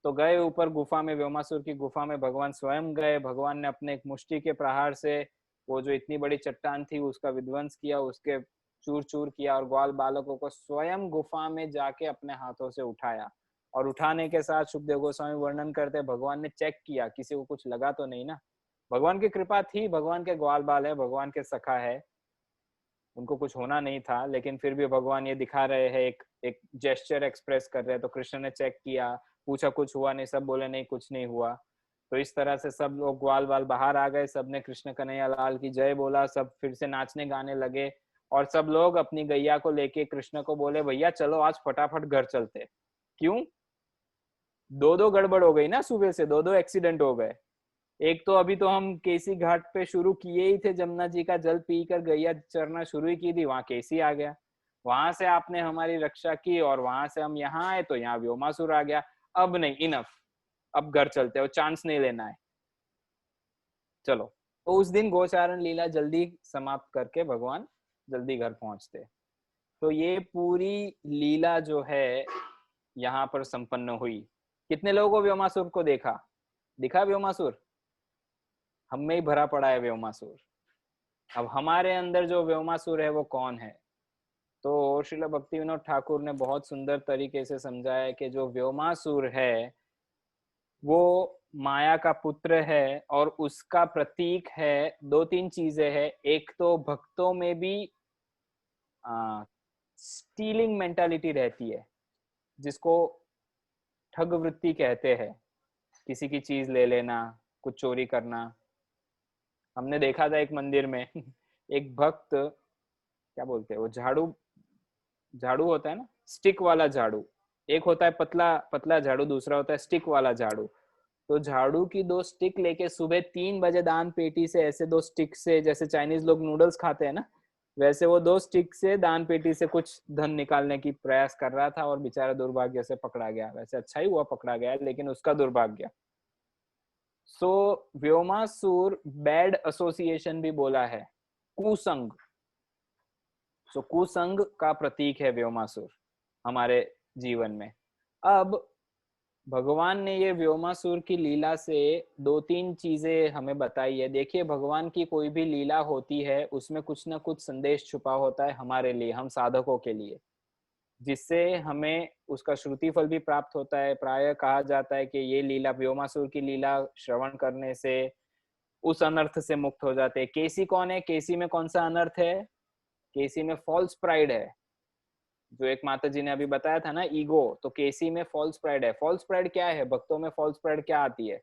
तो गए ऊपर गुफा में, व्योमासुर की गुफा में भगवान स्वयं गए। भगवान ने अपने एक मुष्टि के प्रहार से वो जो इतनी बड़ी चट्टान थी उसका विध्वंस किया, उसके चूर चूर किया, और ग्वाल बालकों को स्वयं गुफा में जाके अपने हाथों से उठाया। और उठाने के साथ सुखदेव गोस्वामी वर्णन करते, भगवान ने चेक किया किसी को कुछ लगा तो नहीं ना। भगवान की कृपा थी, भगवान के ग्वाल बाल है, भगवान के सखा है, उनको कुछ होना नहीं था। लेकिन फिर भी भगवान ये दिखा रहे हैं, एक जेस्चर एक्सप्रेस कर रहे हैं। तो कृष्ण ने चेक किया, पूछा कुछ हुआ नहीं, सब बोले नहीं कुछ नहीं हुआ। तो इस तरह से सब लोग ग्वाल बाल बाहर आ गए, सबने कृष्ण कन्हैया लाल की जय बोला, सब फिर से नाचने गाने लगे। और सब लोग अपनी गैया को लेके कृष्ण को बोले, भैया चलो आज फटाफट घर चलते। क्यों? 2-2 गड़बड़ हो गई ना, सुबह से 2-2 एक्सीडेंट हो गए। एक तो अभी तो हम केसी घाट पे शुरू किए ही थे, जमुना जी का जल पीकर गैया चरना शुरू ही की थी, वहां केसी आ गया, वहां से आपने हमारी रक्षा की, और वहां से हम यहाँ आए तो यहाँ व्योमासुर आ गया। अब नहीं, इनफ, अब घर चलते हो, चांस नहीं लेना है, चलो। तो उस दिन गोचारण लीला जल्दी समाप्त करके भगवान जल्दी घर पहुंचते। तो ये पूरी लीला जो है यहाँ पर संपन्न हुई। कितने लोगों को व्योमासुर को देखा? दिखा व्योमासुर? हम में ही भरा पड़ा है व्योमासुर। अब हमारे अंदर जो व्योमासुर है वो कौन है? तो श्रील भक्ति विनोद ठाकुर ने बहुत सुंदर तरीके से समझाया कि जो व्योमासुर है वो माया का पुत्र है, और उसका प्रतीक है 2-3 चीजें हैं। एक तो भक्तों में भी स्टीलिंग मेंटालिटी रहती है, जिसको ठग वृत्ति कहते हैं, किसी की चीज ले लेना, कुछ चोरी करना। हमने देखा था एक मंदिर में एक भक्त, क्या बोलते हैं वो, झाड़ू होता है ना, स्टिक वाला झाड़ू, एक होता है पतला पतला झाड़ू, दूसरा होता है स्टिक वाला झाड़ू। तो झाड़ू की 2 स्टिक लेके सुबह 3 बजे दान पेटी से, ऐसे 2 स्टिक से, जैसे चाइनीज लोग नूडल्स खाते हैं ना, वैसे वो 2 स्टिक से दान पेटी से कुछ धन निकालने की प्रयास कर रहा था, और बेचारा दुर्भाग्य से पकड़ा गया। वैसे अच्छा ही हुआ पकड़ा गया, लेकिन उसका दुर्भाग्य। सो व्योमासुर बैड एसोसिएशन भी बोला है, कुसंग। सो कुसंग का प्रतीक है व्योमासुर हमारे जीवन में। अब भगवान ने ये व्योमासुर की लीला से 2-3 चीजें हमें बताई है। देखिए, भगवान की कोई भी लीला होती है उसमें कुछ ना कुछ संदेश छुपा होता है हमारे लिए, हम साधकों के लिए, जिससे हमें उसका श्रुति फल भी प्राप्त होता है। प्रायः कहा जाता है कि ये लीला, व्योमासुर की लीला श्रवण करने से उस अनर्थ से मुक्त हो जाते हैं। केसी कौन है? केसी में कौन सा अनर्थ है? केसी में फॉल्स प्राइड है, जो एक माता जी ने अभी बताया था ना, ईगो। तो केसी में फॉल्स प्राइड है। फॉल्स प्राइड क्या है? भक्तों में फॉल्स प्राइड क्या आती है?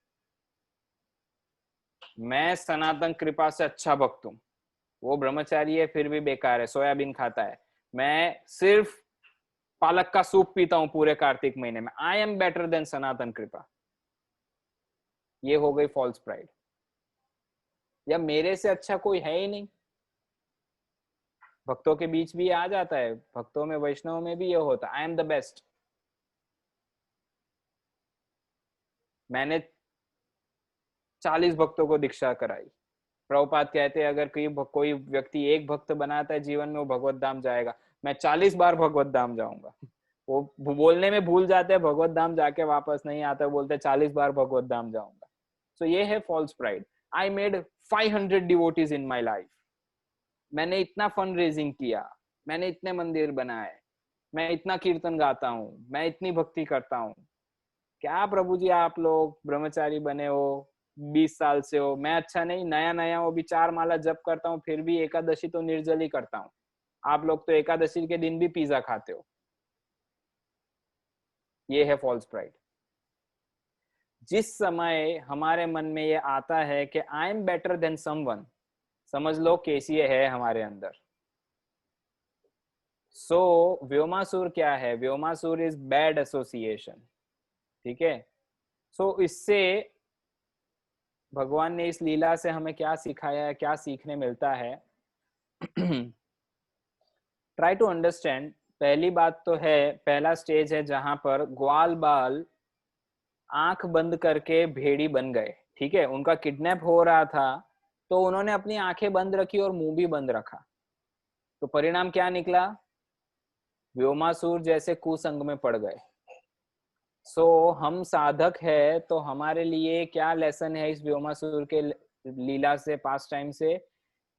मैं सनातन कृपा से अच्छा भक्त हूं, वो ब्रह्मचारी है फिर भी बेकार है, सोयाबीन खाता है। मैं सिर्फ पालक का सूप पीता हूं पूरे कार्तिक महीने में, आई एम बेटर देन सनातन कृपा। ये हो गई फॉल्स प्राइड। या मेरे से अच्छा कोई है ही नहीं। भक्तों के बीच भी आ जाता है, भक्तों में, वैष्णव में भी ये होता, आई एम द बेस्ट। मैंने 40 भक्तों को दीक्षा कराई। प्रभुपाद कहते हैं अगर कोई व्यक्ति एक भक्त बनाता है जीवन में, वो भगवत धाम जाएगा। मैं 40 बार भगवत धाम जाऊंगा। वो बोलने में भूल जाते हैं, भगवत धाम जाके वापस नहीं आता, बोलते 40 बार भगवत धाम जाऊंगा। सो ये है false pride. I made 500 devotees in my life. मैंने इतना फंड रेजिंग किया, मैंने इतने मंदिर बनाए, मैं इतना कीर्तन गाता हूँ, मैं इतनी भक्ति करता हूँ। क्या प्रभु जी आप लोग ब्रह्मचारी बने हो, 20 साल से हो, मैं अच्छा नहीं? नया नया हो भी 4 माला जप करता हूँ, फिर भी एकादशी तो निर्जली करता हूँ। आप लोग तो एकादशी के दिन भी पिज्जा खाते हो। ये है फॉल्स प्राइड। जिस समय हमारे मन में ये आता है कि I am better than someone, समझ लो केसी है हमारे अंदर। सो व्योमासुर क्या है? Vyomasur is bad association. ठीक है। सो इससे भगवान ने इस लीला से हमें क्या सिखाया है, क्या सीखने मिलता है? Try to understand. पहली बात तो है, पहला स्टेज है जहां पर ग्वाल बाल आंख बंद करके भेड़ी बन गए। ठीक है, उनका किडनैप हो रहा था तो उन्होंने अपनी आंखें बंद रखी और मुंह भी बंद रखा। तो परिणाम क्या निकला? व्योमासुर जैसे कुसंग में पड़ गए। सो हम साधक है तो हमारे लिए क्या लेसन है इस व्योमासुर के लीला से, पास टाइम से,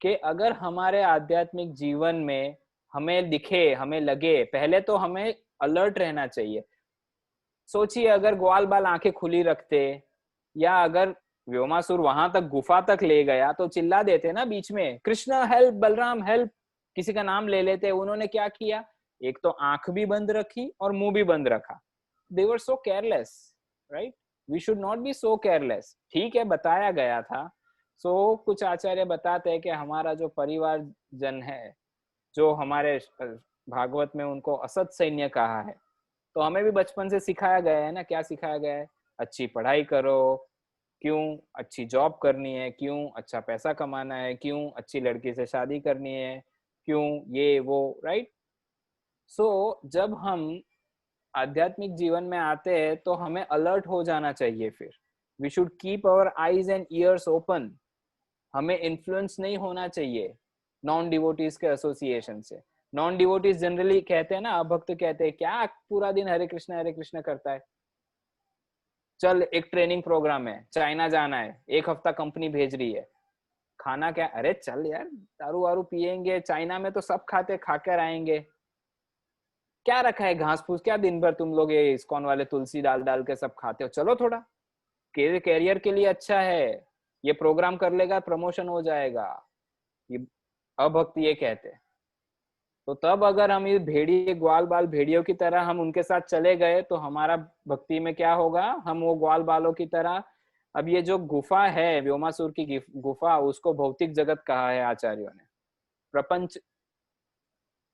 कि अगर हमारे आध्यात्मिक जीवन में हमें दिखे, हमें लगे, पहले तो हमें अलर्ट रहना चाहिए। सोचिए अगर ग्वाल बाल आंखें खुली रखते, या अगर व्योमासुर वहां तक गुफा तक ले गया तो चिल्ला देते ना बीच में, कृष्ण हेल्प, बलराम हेल्प, किसी का नाम ले लेते। उन्होंने क्या किया? एक तो आंख भी बंद रखी और मुंह भी बंद रखा। They were so careless, right? We should not be so careless. ठीक है, बताया गया था। कुछ आचार्य बताते हैं कि हमारा जो परिवार जन है, जो हमारे भागवत में उनको असत सैन्य कहा है, तो हमें भी बचपन से सिखाया गया है ना। क्या सिखाया गया है? अच्छी पढ़ाई करो, क्यों अच्छी जॉब करनी है, क्यों अच्छा पैसा कमाना है, क्यों अच्छी लड़की से शादी करनी है, क्यों ये वो, राइट? जब हम आध्यात्मिक जीवन में आते हैं तो हमें अलर्ट हो जाना चाहिए। फिर we should keep our eyes and ears open. हमें इन्फ्लुएंस नहीं होना चाहिए नॉन डिवोटीज के एसोसिएशन से। नॉन डिवोटीज जनरली कहते हैं ना, अभक्त कहते हैं, क्या पूरा दिन हरे कृष्ण करता है? चल एक ट्रेनिंग प्रोग्राम है, चाइना जाना है, 1 हफ्ता कंपनी भेज रही है, खाना क्या? अरे चल यार, दारू वारू पियेंगे, चाइना में तो सब खाते, खाकर आएंगे। क्या रखा है घास फूस? क्या दिन भर तुम लोग ये इस्कॉन वाले तुलसी डाल डाल के सब खाते हो? चलो थोड़ा कैरियर के लिए अच्छा है, ये प्रोग्राम कर लेगा, प्रमोशन हो जाएगा। ये अभक्त ये कहते हैं। तो तब अगर हम ये भेड़िए, ग्वाल बाल भेड़ियों की तरह हम उनके साथ चले गए तो हमारा भक्ति में क्या होगा? हम वो ग्वाल बालों की तरह। अब ये जो गुफा है, व्योमासुर की गुफा, उसको भौतिक जगत कहा है आचार्यों ने। प्रपंच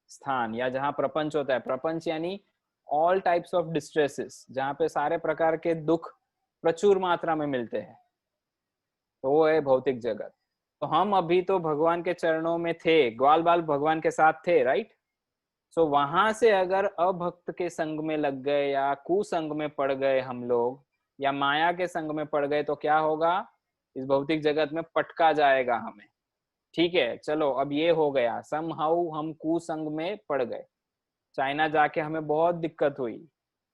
स्थान, या जहाँ प्रपंच होता है। प्रपंच यानी ऑल टाइप्स ऑफ डिस्ट्रेसेस, जहाँ पे सारे प्रकार के दुख प्रचुर मात्रा में मिलते हैं, तो वो है भौतिक जगत। तो हम अभी तो भगवान के चरणों में थे, ग्वाल बाल भगवान के साथ थे, राइट? वहां से अगर अभक्त के संग में लग गए, या कुसंग में पड़ गए हम लोग, या माया के संग में पड़ गए, तो क्या होगा? इस भौतिक जगत में पटका जाएगा हमें। ठीक है, चलो अब ये हो गया, समहाउ हम कुसंग में पड़ गए। चाइना जाके हमें बहुत दिक्कत हुई,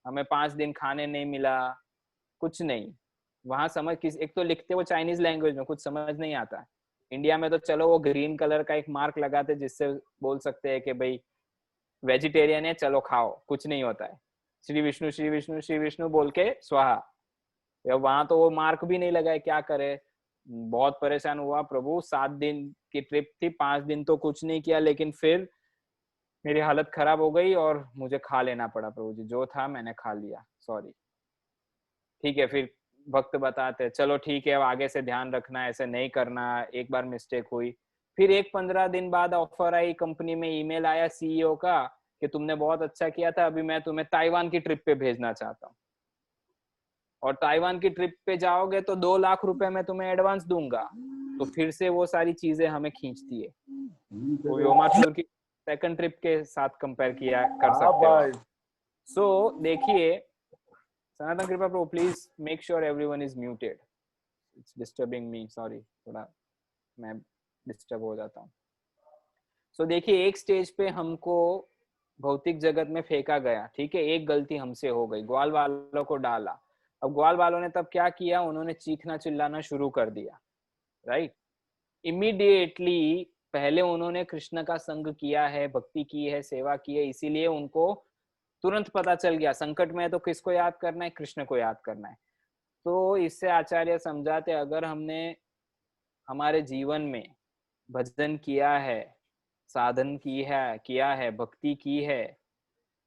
हमें 5 दिन खाने नहीं मिला, कुछ नहीं। वहां समझ किस, एक तो लिखते वो चाइनीज लैंग्वेज में, कुछ समझ नहीं आता। इंडिया में तो चलो वो ग्रीन कलर का एक मार्क लगाते जिससे बोल सकते हैं कि भाई वेजिटेरियन है, चलो खाओ, कुछ नहीं होता है। श्री विष्णु श्री विष्णु श्री विष्णु बोल के स्वाहा। या वहां तो वो मार्क भी नहीं लगा है, क्या करे। बहुत परेशान हुआ प्रभु, 7 दिन की ट्रिप थी, 5 दिन तो कुछ नहीं किया, लेकिन फिर मेरी हालत खराब हो गई और मुझे खा लेना पड़ा प्रभु जी, जो था मैंने खा लिया, सॉरी। ठीक है, फिर भक्त बताते चलो ठीक है, अब आगे से ध्यान रखना, ऐसे नहीं करना, एक बार मिस्टेक हुई। फिर 15 दिन बाद ऑफर आई, कंपनी में ईमेल आया सीईओ का कि तुमने बहुत अच्छा किया था, अभी मैं तुम्हें ताइवान की ट्रिप पे भेजना चाहता हूँ, और ताइवान की ट्रिप पे जाओगे तो 2 लाख रुपए मैं तुम्हें एडवांस दूंगा। तो फिर से वो सारी चीजें हमें खींचती है। वो व्योमासुर की सेकंड ट्रिप के साथ कंपेयर किया कर सकते हो। सो देखिए, Sanatan Kripa Prabhu, please make sure everyone is muted, it's disturbing me, sorry, थोड़ा मैं डिस्टर्ब हो जाता हूँ। सो देखिए, एक स्टेज पे हमको भौतिक जगत में फेंका गया, ठीक है, एक गलती हमसे हो गई, ग्वाल वालों को डाला। अब ग्वाल वालों ने तब क्या किया, उन्होंने चीखना चिल्लाना शुरू कर दिया, राइट। इमीडिएटली पहले उन्होंने कृष्ण का संग किया है, भक्ति की है, सेवा की है, इसीलिए उनको तुरंत पता चल गया संकट में है तो किसको याद करना है, कृष्ण को याद करना है। तो इससे आचार्य समझाते, अगर हमने हमारे जीवन में भजन किया है, साधन किया है, भक्ति की है,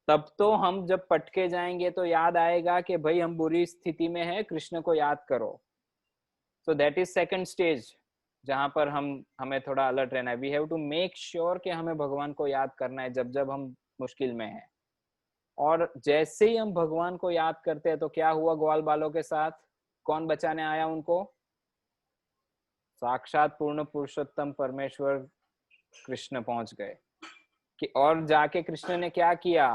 तब तो हम जब पटके जाएंगे तो याद आएगा कि भाई हम बुरी स्थिति में है, कृष्ण को याद करो। So that is second stage, जहां पर हमें थोड़ा अलर्ट रहना है। We have to make sure कि हमें भगवान को याद करना है जब जब हम मुश्किल में हैं। और जैसे ही हम भगवान को याद करते हैं तो क्या हुआ ग्वाल बालों के साथ, कौन बचाने आया उनको, साक्षात पूर्ण पुरुषोत्तम परमेश्वर कृष्ण पहुंच गए। कि और जाके कृष्ण ने क्या किया,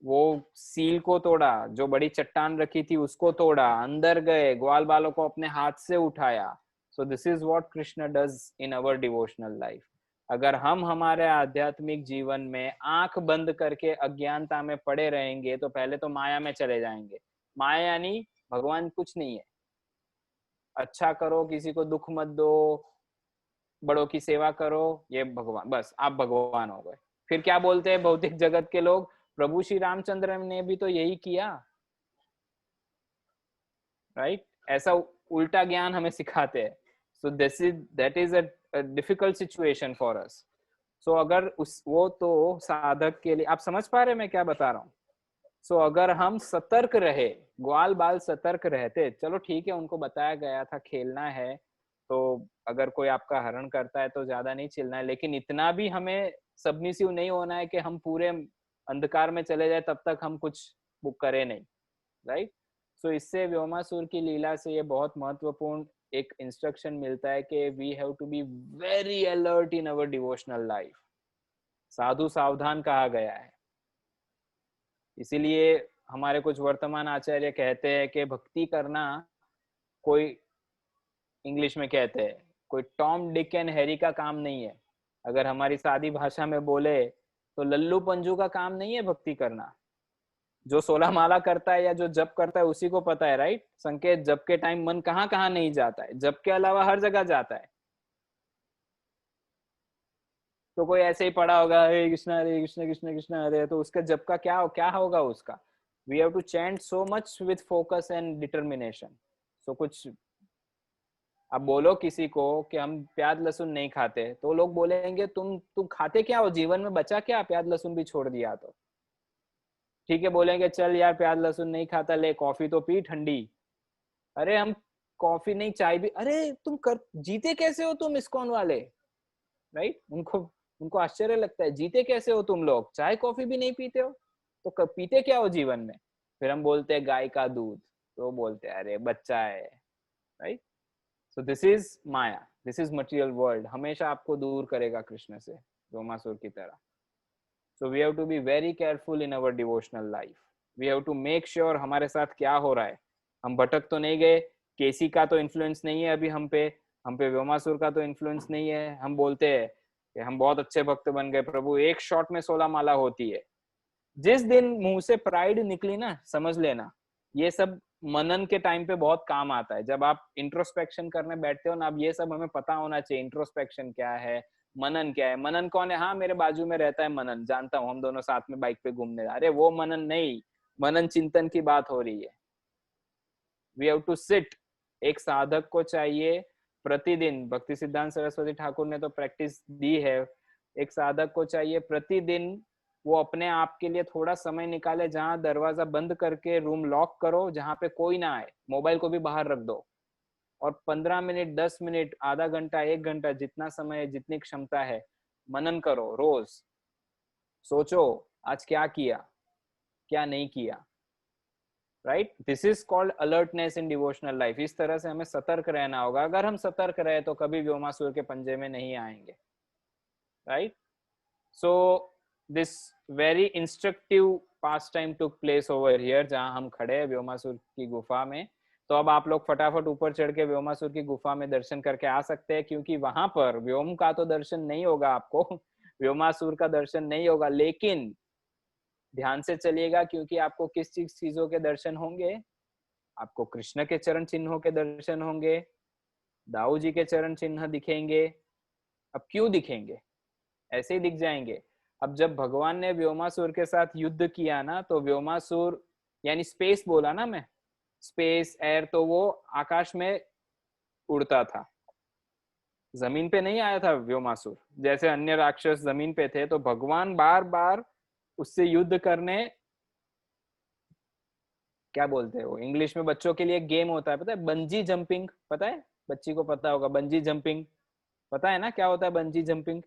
वो सील को तोड़ा, जो बड़ी चट्टान रखी थी उसको तोड़ा, अंदर गए, ग्वाल बालों को अपने हाथ से उठाया। सो this is what Krishna does in our devotional life. अगर हम हमारे आध्यात्मिक जीवन में आंख बंद करके अज्ञानता में पड़े रहेंगे तो पहले तो माया में चले जाएंगे। माया यानी भगवान कुछ नहीं है। अच्छा करो, किसी को दुख मत दो, बड़ों की सेवा करो, ये भगवान, बस आप भगवान हो गए। फिर क्या बोलते हैं भौतिक जगत के लोग, प्रभु श्री रामचंद्र ने भी तो यही किया, राइट। ऐसा उल्टा ज्ञान हमें सिखाते हैं। So that is a difficult situation for us. So अगर वो तो साधक के लिए, आप समझ पा रहे मैं क्या बता रहा हूँ। सो अगर हम सतर्क रहे, ग्वाल बाल सतर्क रहते, चलो ठीक है, उनको बताया गया था खेलना है, तो अगर कोई आपका हरण करता है तो ज्यादा नहीं चिल्लना है, लेकिन इतना भी हमें सबमिसिव नहीं होना है कि हम पूरे अंधकार में चले जाए तब तक हम कुछ बुक करें नहीं, राइट। सो इससे व्योमासुर की लीला से ये बहुत महत्वपूर्ण एक इंस्ट्रक्शन मिलता है कि we have to be very alert in our devotional life. साधु सावधान कहा गया है। इसीलिए हमारे कुछ वर्तमान आचार्य कहते हैं कि भक्ति करना कोई, इंग्लिश में कहते हैं, कोई टॉम डिक एंड हैरी का काम नहीं है। अगर हमारी सादी भाषा में बोले तो लल्लू पंजू का काम नहीं है भक्ति करना। जो 16 माला करता है या जो जप करता है उसी को पता है, राइट। संकेत, जप के टाइम मन कहाँ कहाँ नहीं जाता है, जप के अलावा हर जगह जाता है। तो कोई ऐसे ही पड़ा होगा हरे कृष्णा कृष्ण कृष्ण हरे, तो उसका जप का क्या होगा उसका। We have to chant so much with focus and determination. So कुछ अब बोलो किसी को कि हम प्याज लहसुन नहीं खाते, तो लोग बोलेंगे तुम खाते क्या हो, जीवन में बचा क्या, प्याज लहसुन भी छोड़ दिया तो। ठीक है, बोलेंगे चल यार प्याज लहसुन नहीं खाता, ले कॉफी तो पी ठंडी। अरे हम कॉफी नहीं चाय भी, अरे तुम कर जीते कैसे हो तुम इस्कॉन वाले, राइट। उनको आश्चर्य लगता है, जीते कैसे हो तुम लोग, चाय कॉफी भी नहीं पीते हो, तो पीते क्या हो जीवन में। फिर हम बोलते हैं गाय का दूध, तो बोलते हैं अरे बच्चा है, right. So this is maya, this is material world, हमेशा आपको दूर करेगा कृष्ण से, रोमासुर की तरह। So we have to be very careful in our devotional life. We have to make sure हमारे साथ क्या हो रहा है, हम भटक तो नहीं गए, केसी का तो इन्फ्लुएंस नहीं है अभी हम पे, हम पे व्योमासुर का तो इन्फ्लुएंस नहीं है। हम बोलते हैं कि हम बहुत अच्छे भक्त बन गए प्रभु, एक शॉट में 16 माला होती है। जिस दिन मुंह से प्राइड निकली ना, समझ लेना ये सब मनन के टाइम पे बहुत काम आता है। जब आप इंट्रोस्पेक्शन करने बैठते हो ना, अब ये सब हमें पता होना चाहिए, इंट्रोस्पेक्शन क्या है, मनन क्या है। मनन कौन है? हाँ, मेरे बाजू में रहता है मनन, जानता हूँ, हम दोनों साथ में बाइक पे घूमने। अरे वो मनन नहीं, मनन चिंतन की बात हो रही है। We have to sit. एक साधक को चाहिए प्रतिदिन, भक्ति सिद्धांत सरस्वती ठाकुर ने तो प्रैक्टिस दी है, एक साधक को चाहिए प्रतिदिन वो अपने आप के लिए थोड़ा समय निकाले, जहां दरवाजा बंद करके रूम लॉक करो, जहां पे कोई ना आए, मोबाइल को भी बाहर रख दो, और 15 मिनट, 10 मिनट, आधा घंटा, 1 घंटा, जितना समय, जितनी क्षमता है, मनन करो। रोज सोचो आज क्या किया, क्या नहीं किया। Right, this is called alertness in devotional life. इस तरह से हमें सतर्क रहना होगा। अगर हम सतर्क रहे तो कभी व्योमासुर के पंजे में नहीं आएंगे। Right, so this very instructive pass time took place over here, जहां हम खड़े हैं व्योमासुर की गुफा में। तो अब आप लोग फटाफट ऊपर चढ़ के व्योमासुर की गुफा में दर्शन करके आ सकते हैं, क्योंकि वहां पर व्योम का तो दर्शन नहीं होगा आपको, व्योमासुर का दर्शन नहीं होगा, लेकिन ध्यान से चलिएगा, क्योंकि आपको किस चीजों के दर्शन होंगे? आपको कृष्ण के चरण चिन्हों के दर्शन होंगे, दाऊ जी के चरण चिन्ह दिखेंगे। अब क्यों दिखेंगे? ऐसे ही दिख जाएंगे। अब जब भगवान ने व्योमासुर के साथ युद्ध किया ना, तो व्योमासुर यानी स्पेस बोला ना मैं, स्पेस एयर, तो वो आकाश में उड़ता था, जमीन पे नहीं आया था व्योमासुर। जैसे अन्य राक्षस जमीन पे थे, तो भगवान बार बार उससे युद्ध करने, क्या बोलते हैं वो इंग्लिश में, बच्चों के लिए एक गेम होता है पता है, बंजी जंपिंग, पता है? बच्ची को पता होगा बंजी जंपिंग, पता है ना क्या होता है बंजी जंपिंग?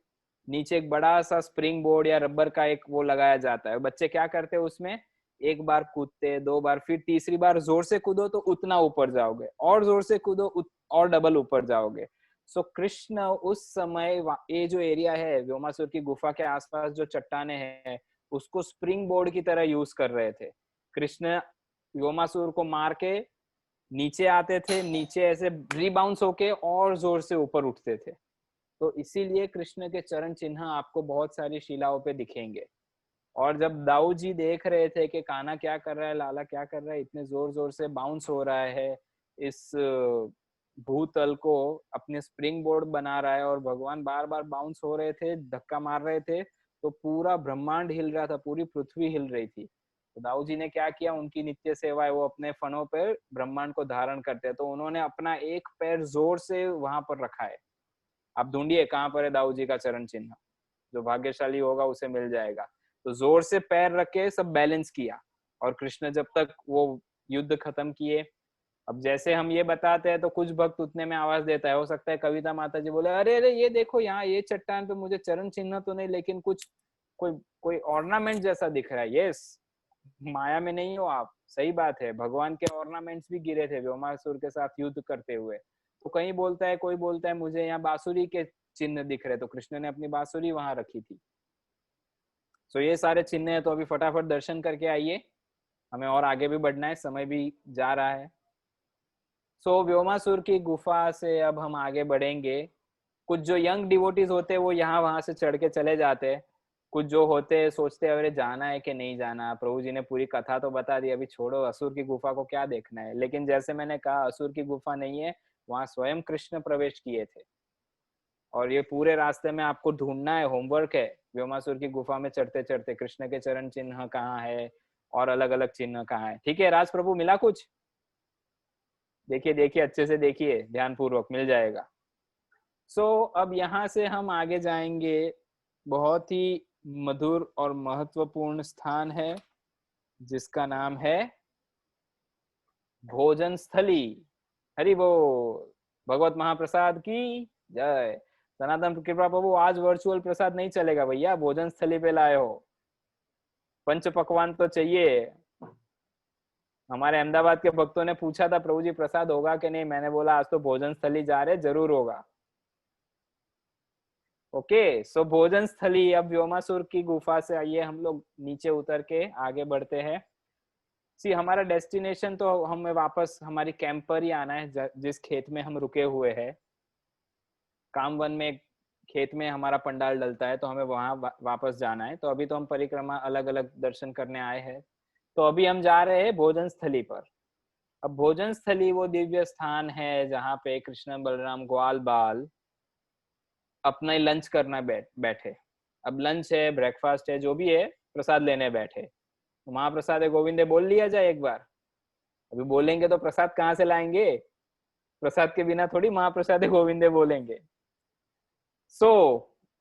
नीचे एक बड़ा सा स्प्रिंग बोर्ड या रबर का एक वो लगाया जाता है। बच्चे क्या करते हैं उसमें, एक बार कूदते, 2 बार, फिर तीसरी बार जोर से कूदो तो उतना ऊपर जाओगे, और जोर से कूदो और डबल ऊपर जाओगे। सो कृष्ण उस समय ये जो एरिया है व्योमासुर की गुफा के आसपास, जो चट्टाने हैं, उसको स्प्रिंग बोर्ड की तरह यूज कर रहे थे। कृष्ण व्योमासुर को मार के नीचे आते थे, नीचे ऐसे रिबाउंस होके और जोर से ऊपर उठते थे। तो इसीलिए कृष्ण के चरण चिन्ह आपको बहुत सारी शिलाओं पे दिखेंगे। और जब दाऊ जी देख रहे थे कि कान्हा क्या कर रहा है, लाला क्या कर रहा है, इतने जोर जोर से बाउंस हो रहा है, इस भूतल को अपने स्प्रिंग बोर्ड बना रहा है, और भगवान बार बार बाउंस हो रहे थे, धक्का मार रहे थे, तो पूरा ब्रह्मांड हिल रहा था, पूरी पृथ्वी हिल रही थी। तो दाऊ जी ने क्या किया, उनकी नित्य सेवा है, वो अपने फनों पर ब्रह्मांड को धारण करते हैं, तो उन्होंने अपना एक पैर जोर से वहां पर रखा है। आप ढूंढिए कहाँ पर है दाऊ जी का चरण चिन्ह, जो भाग्यशाली होगा उसे मिल जाएगा। तो जोर से पैर रख के सब बैलेंस किया, और कृष्ण जब तक वो युद्ध खत्म किए। अब जैसे हम ये बताते हैं तो कुछ भक्त उतने में आवाज देता है, हो सकता है कविता माता जी बोले, अरे अरे ये देखो यहाँ ये चट्टान पे मुझे चरण चिन्ह तो नहीं, लेकिन कुछ कोई कोई ऑर्नामेंट जैसा दिख रहा है। यस, माया में नहीं हो आप, सही बात है, भगवान के ऑर्नामेंट्स भी गिरे थे व्योमासुर के साथ युद्ध करते हुए। तो कहीं बोलता है, कोई बोलता है मुझे यहाँ बांसुरी के चिन्ह दिख रहे, तो कृष्ण ने अपनी बांसुरी वहां रखी थी। तो ये सारे चिन्ह है, तो अभी फटाफट दर्शन करके आइए, हमें और आगे भी बढ़ना है, समय भी जा रहा है। सो व्योमासुर की गुफा से अब हम आगे बढ़ेंगे। कुछ जो यंग डिवोटीज होते हैं वो यहाँ वहां से चढ़ के चले जाते हैं, कुछ जो होते हैं सोचते हैं अरे जाना है कि नहीं जाना, प्रभु जी ने पूरी कथा तो बता दी, अभी छोड़ो, असुर की गुफा को क्या देखना है। लेकिन जैसे मैंने कहा, असुर की गुफा नहीं है, वहां स्वयं कृष्ण प्रवेश किए थे, और ये पूरे रास्ते में आपको ढूंढना है, होमवर्क है, व्योमासुर की गुफा में चढ़ते चढ़ते कृष्ण के चरण चिन्ह कहाँ है और अलग अलग चिन्ह कहाँ है। ठीक है राज प्रभु, मिला कुछ? देखिए देखिए, अच्छे से देखिए, ध्यान पूर्वक, मिल जाएगा। अब यहाँ से हम आगे जाएंगे, बहुत ही मधुर और महत्वपूर्ण स्थान है जिसका नाम है भोजन स्थली। हरि बोल, भगवत महाप्रसाद की जय। सनातन कृपा प्रभु, आज वर्चुअल प्रसाद नहीं चलेगा भैया, भोजन स्थली पे लाए हो, पंच पकवान तो चाहिए। हमारे अहमदाबाद के भक्तों ने पूछा था प्रभु जी प्रसाद होगा कि नहीं, मैंने बोला आज तो भोजन स्थली जा रहे, जरूर होगा। ओके, सो भोजन स्थली। अब व्योमासुर की गुफा से आइए हम लोग नीचे उतर के आगे बढ़ते हैं। सी हमारा डेस्टिनेशन तो हमें वापस हमारी कैंप पर ही आना है, जिस खेत में हम रुके हुए हैं। काम वन में खेत में हमारा पंडाल डलता है, तो हमें वहां वापस जाना है। तो अभी तो हम परिक्रमा अलग अलग दर्शन करने आए हैं। तो अभी हम जा रहे हैं भोजन स्थली पर। अब भोजन स्थली वो दिव्य स्थान है जहाँ पे कृष्ण बलराम ग्वाल बाल अपना लंच करना बैठे। अब लंच है, ब्रेकफास्ट है, जो भी है, प्रसाद लेने बैठे। तो महाप्रसाद गोविंदे बोल लिया जाए एक बार। अभी बोलेंगे तो प्रसाद कहाँ से लाएंगे? प्रसाद के बिना थोड़ी महाप्रसाद गोविंदे बोलेंगे।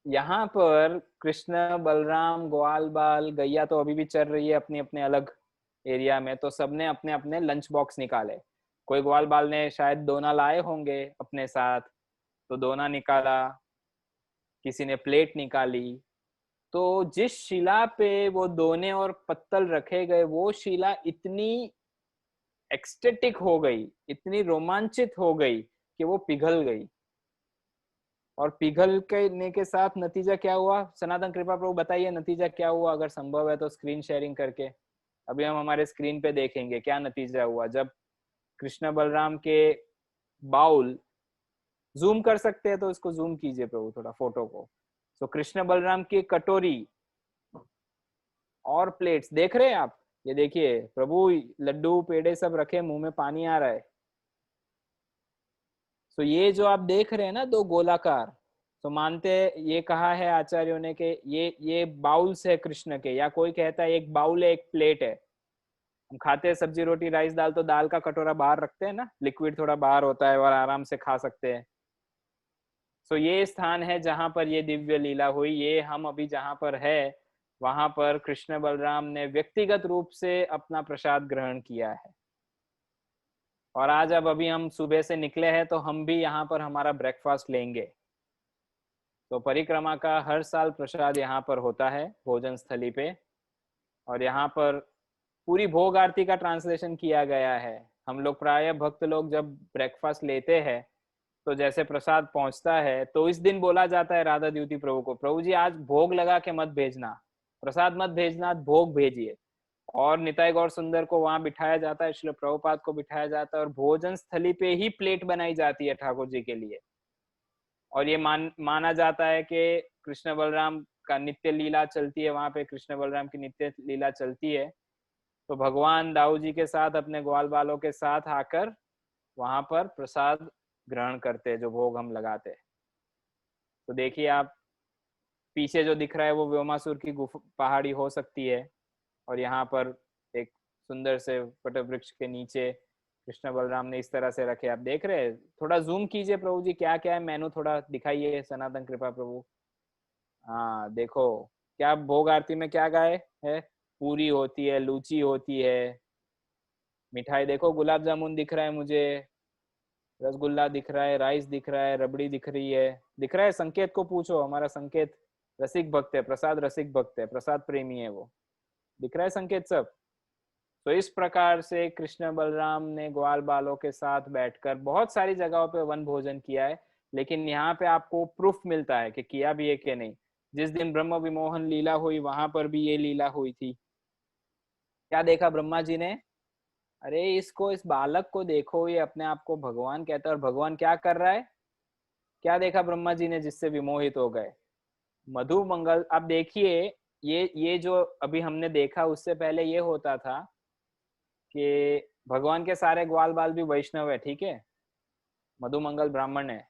यहाँ पर कृष्ण बलराम ग्वाल बाल गैया तो अभी भी चल रही है अपनी अपने अलग एरिया में। तो सबने अपने अपने लंच बॉक्स निकाले। कोई ग्वाल बाल ने शायद दोना लाए होंगे अपने साथ, तो दोना निकाला, किसी ने प्लेट निकाली। तो जिस शिला पे वो दोने और पत्तल रखे गए, वो शिला इतनी एक्सटेटिक हो गई, इतनी रोमांचित हो गई कि वो पिघल गई। और पिघलने के साथ नतीजा क्या हुआ? सनातन कृपा प्रभु बताइए नतीजा क्या हुआ, अगर संभव है तो स्क्रीन शेयरिंग करके। अभी हम हमारे स्क्रीन पे देखेंगे क्या नतीजा हुआ जब कृष्ण बलराम के बाउल, जूम कर सकते हैं तो इसको जूम कीजिए प्रभु थोड़ा फोटो को। तो कृष्ण बलराम की कटोरी और प्लेट्स देख रहे हैं आप? ये देखिए प्रभु, लड्डू पेड़े सब रखे, मुंह में पानी आ रहा है। तो ये जो आप देख रहे हैं ना, दो गोलाकार, तो मानते ये कहा है आचार्यों ने कि ये बाउल्स है कृष्ण के, या कोई कहता है एक बाउल है एक प्लेट है। हम खाते हैं सब्जी रोटी राइस दाल, तो दाल का कटोरा बाहर रखते हैं ना, लिक्विड थोड़ा बाहर होता है और आराम से खा सकते हैं। तो ये स्थान है जहां पर ये दिव्य लीला हुई। ये हम अभी जहां पर है वहां पर कृष्ण बलराम ने व्यक्तिगत रूप से अपना प्रसाद ग्रहण किया है। और आज अब अभी हम सुबह से निकले हैं, तो हम भी यहाँ पर हमारा ब्रेकफास्ट लेंगे। तो परिक्रमा का हर साल प्रसाद यहाँ पर होता है भोजन स्थली पे। और यहाँ पर पूरी भोग आरती का ट्रांसलेशन किया गया है। हम लोग प्राय भक्त लोग जब ब्रेकफास्ट लेते हैं, तो जैसे प्रसाद पहुंचता है तो इस दिन बोला जाता है राधा द्युति प्रभु को, प्रभु जी आज भोग लगा के मत भेजना, प्रसाद मत भेजना, भोग भेजिए। और निताई गौर सुंदर को वहां बिठाया जाता है, श्रील प्रभुपाद को बिठाया जाता है, और भोजन स्थली पे ही प्लेट बनाई जाती है ठाकुर जी के लिए। और ये माना जाता है कि कृष्ण बलराम का नित्य लीला चलती है वहां पे, कृष्ण बलराम की नित्य लीला चलती है। तो भगवान दाऊ जी के साथ अपने ग्वाल बालों के साथ आकर वहां पर प्रसाद ग्रहण करते हैं, जो भोग हम लगाते हैं। तो देखिए आप, पीछे जो दिख रहा है वो व्योमासुर की गुफा पहाड़ी हो सकती है। और यहाँ पर एक सुंदर से वट वृक्ष के नीचे कृष्ण बलराम ने इस तरह से रखे, आप देख रहे हैं। थोड़ा जूम कीजिए प्रभु जी, क्या क्या है मेनू थोड़ा दिखाइए सनातन कृपा प्रभु। हाँ देखो क्या भोग आरती में क्या गाए है, पूरी होती है, लूची होती है, मिठाई देखो, गुलाब जामुन दिख रहा है मुझे, रसगुल्ला दिख रहा है, राइस दिख रहा है, रबड़ी दिख रही है, दिख रहा है। संकेत को पूछो, हमारा संकेत रसिक भक्त है, प्रसाद रसिक भक्त है, प्रसाद प्रेमी है वो, दिख रहा है संकेत सब। तो इस प्रकार से कृष्ण बलराम ने ग्वाल बालों के साथ बैठकर बहुत सारी जगहों पे वन भोजन किया है, लेकिन यहाँ पे आपको प्रूफ मिलता है कि किया भी है कि नहीं। जिस दिन ब्रह्म विमोहन लीला हुई वहां पर भी ये लीला हुई थी। क्या देखा ब्रह्मा जी ने? अरे इसको, इस बालक को देखो, ये अपने आप को भगवान कहता है, और भगवान क्या कर रहा है? क्या देखा ब्रह्मा जी ने जिससे विमोहित हो गए? मधु मंगल। अब देखिए ये जो अभी हमने देखा, उससे पहले ये होता था कि भगवान के सारे ग्वाल बाल भी वैष्णव है, ठीक है, मधु मंगल ब्राह्मण है,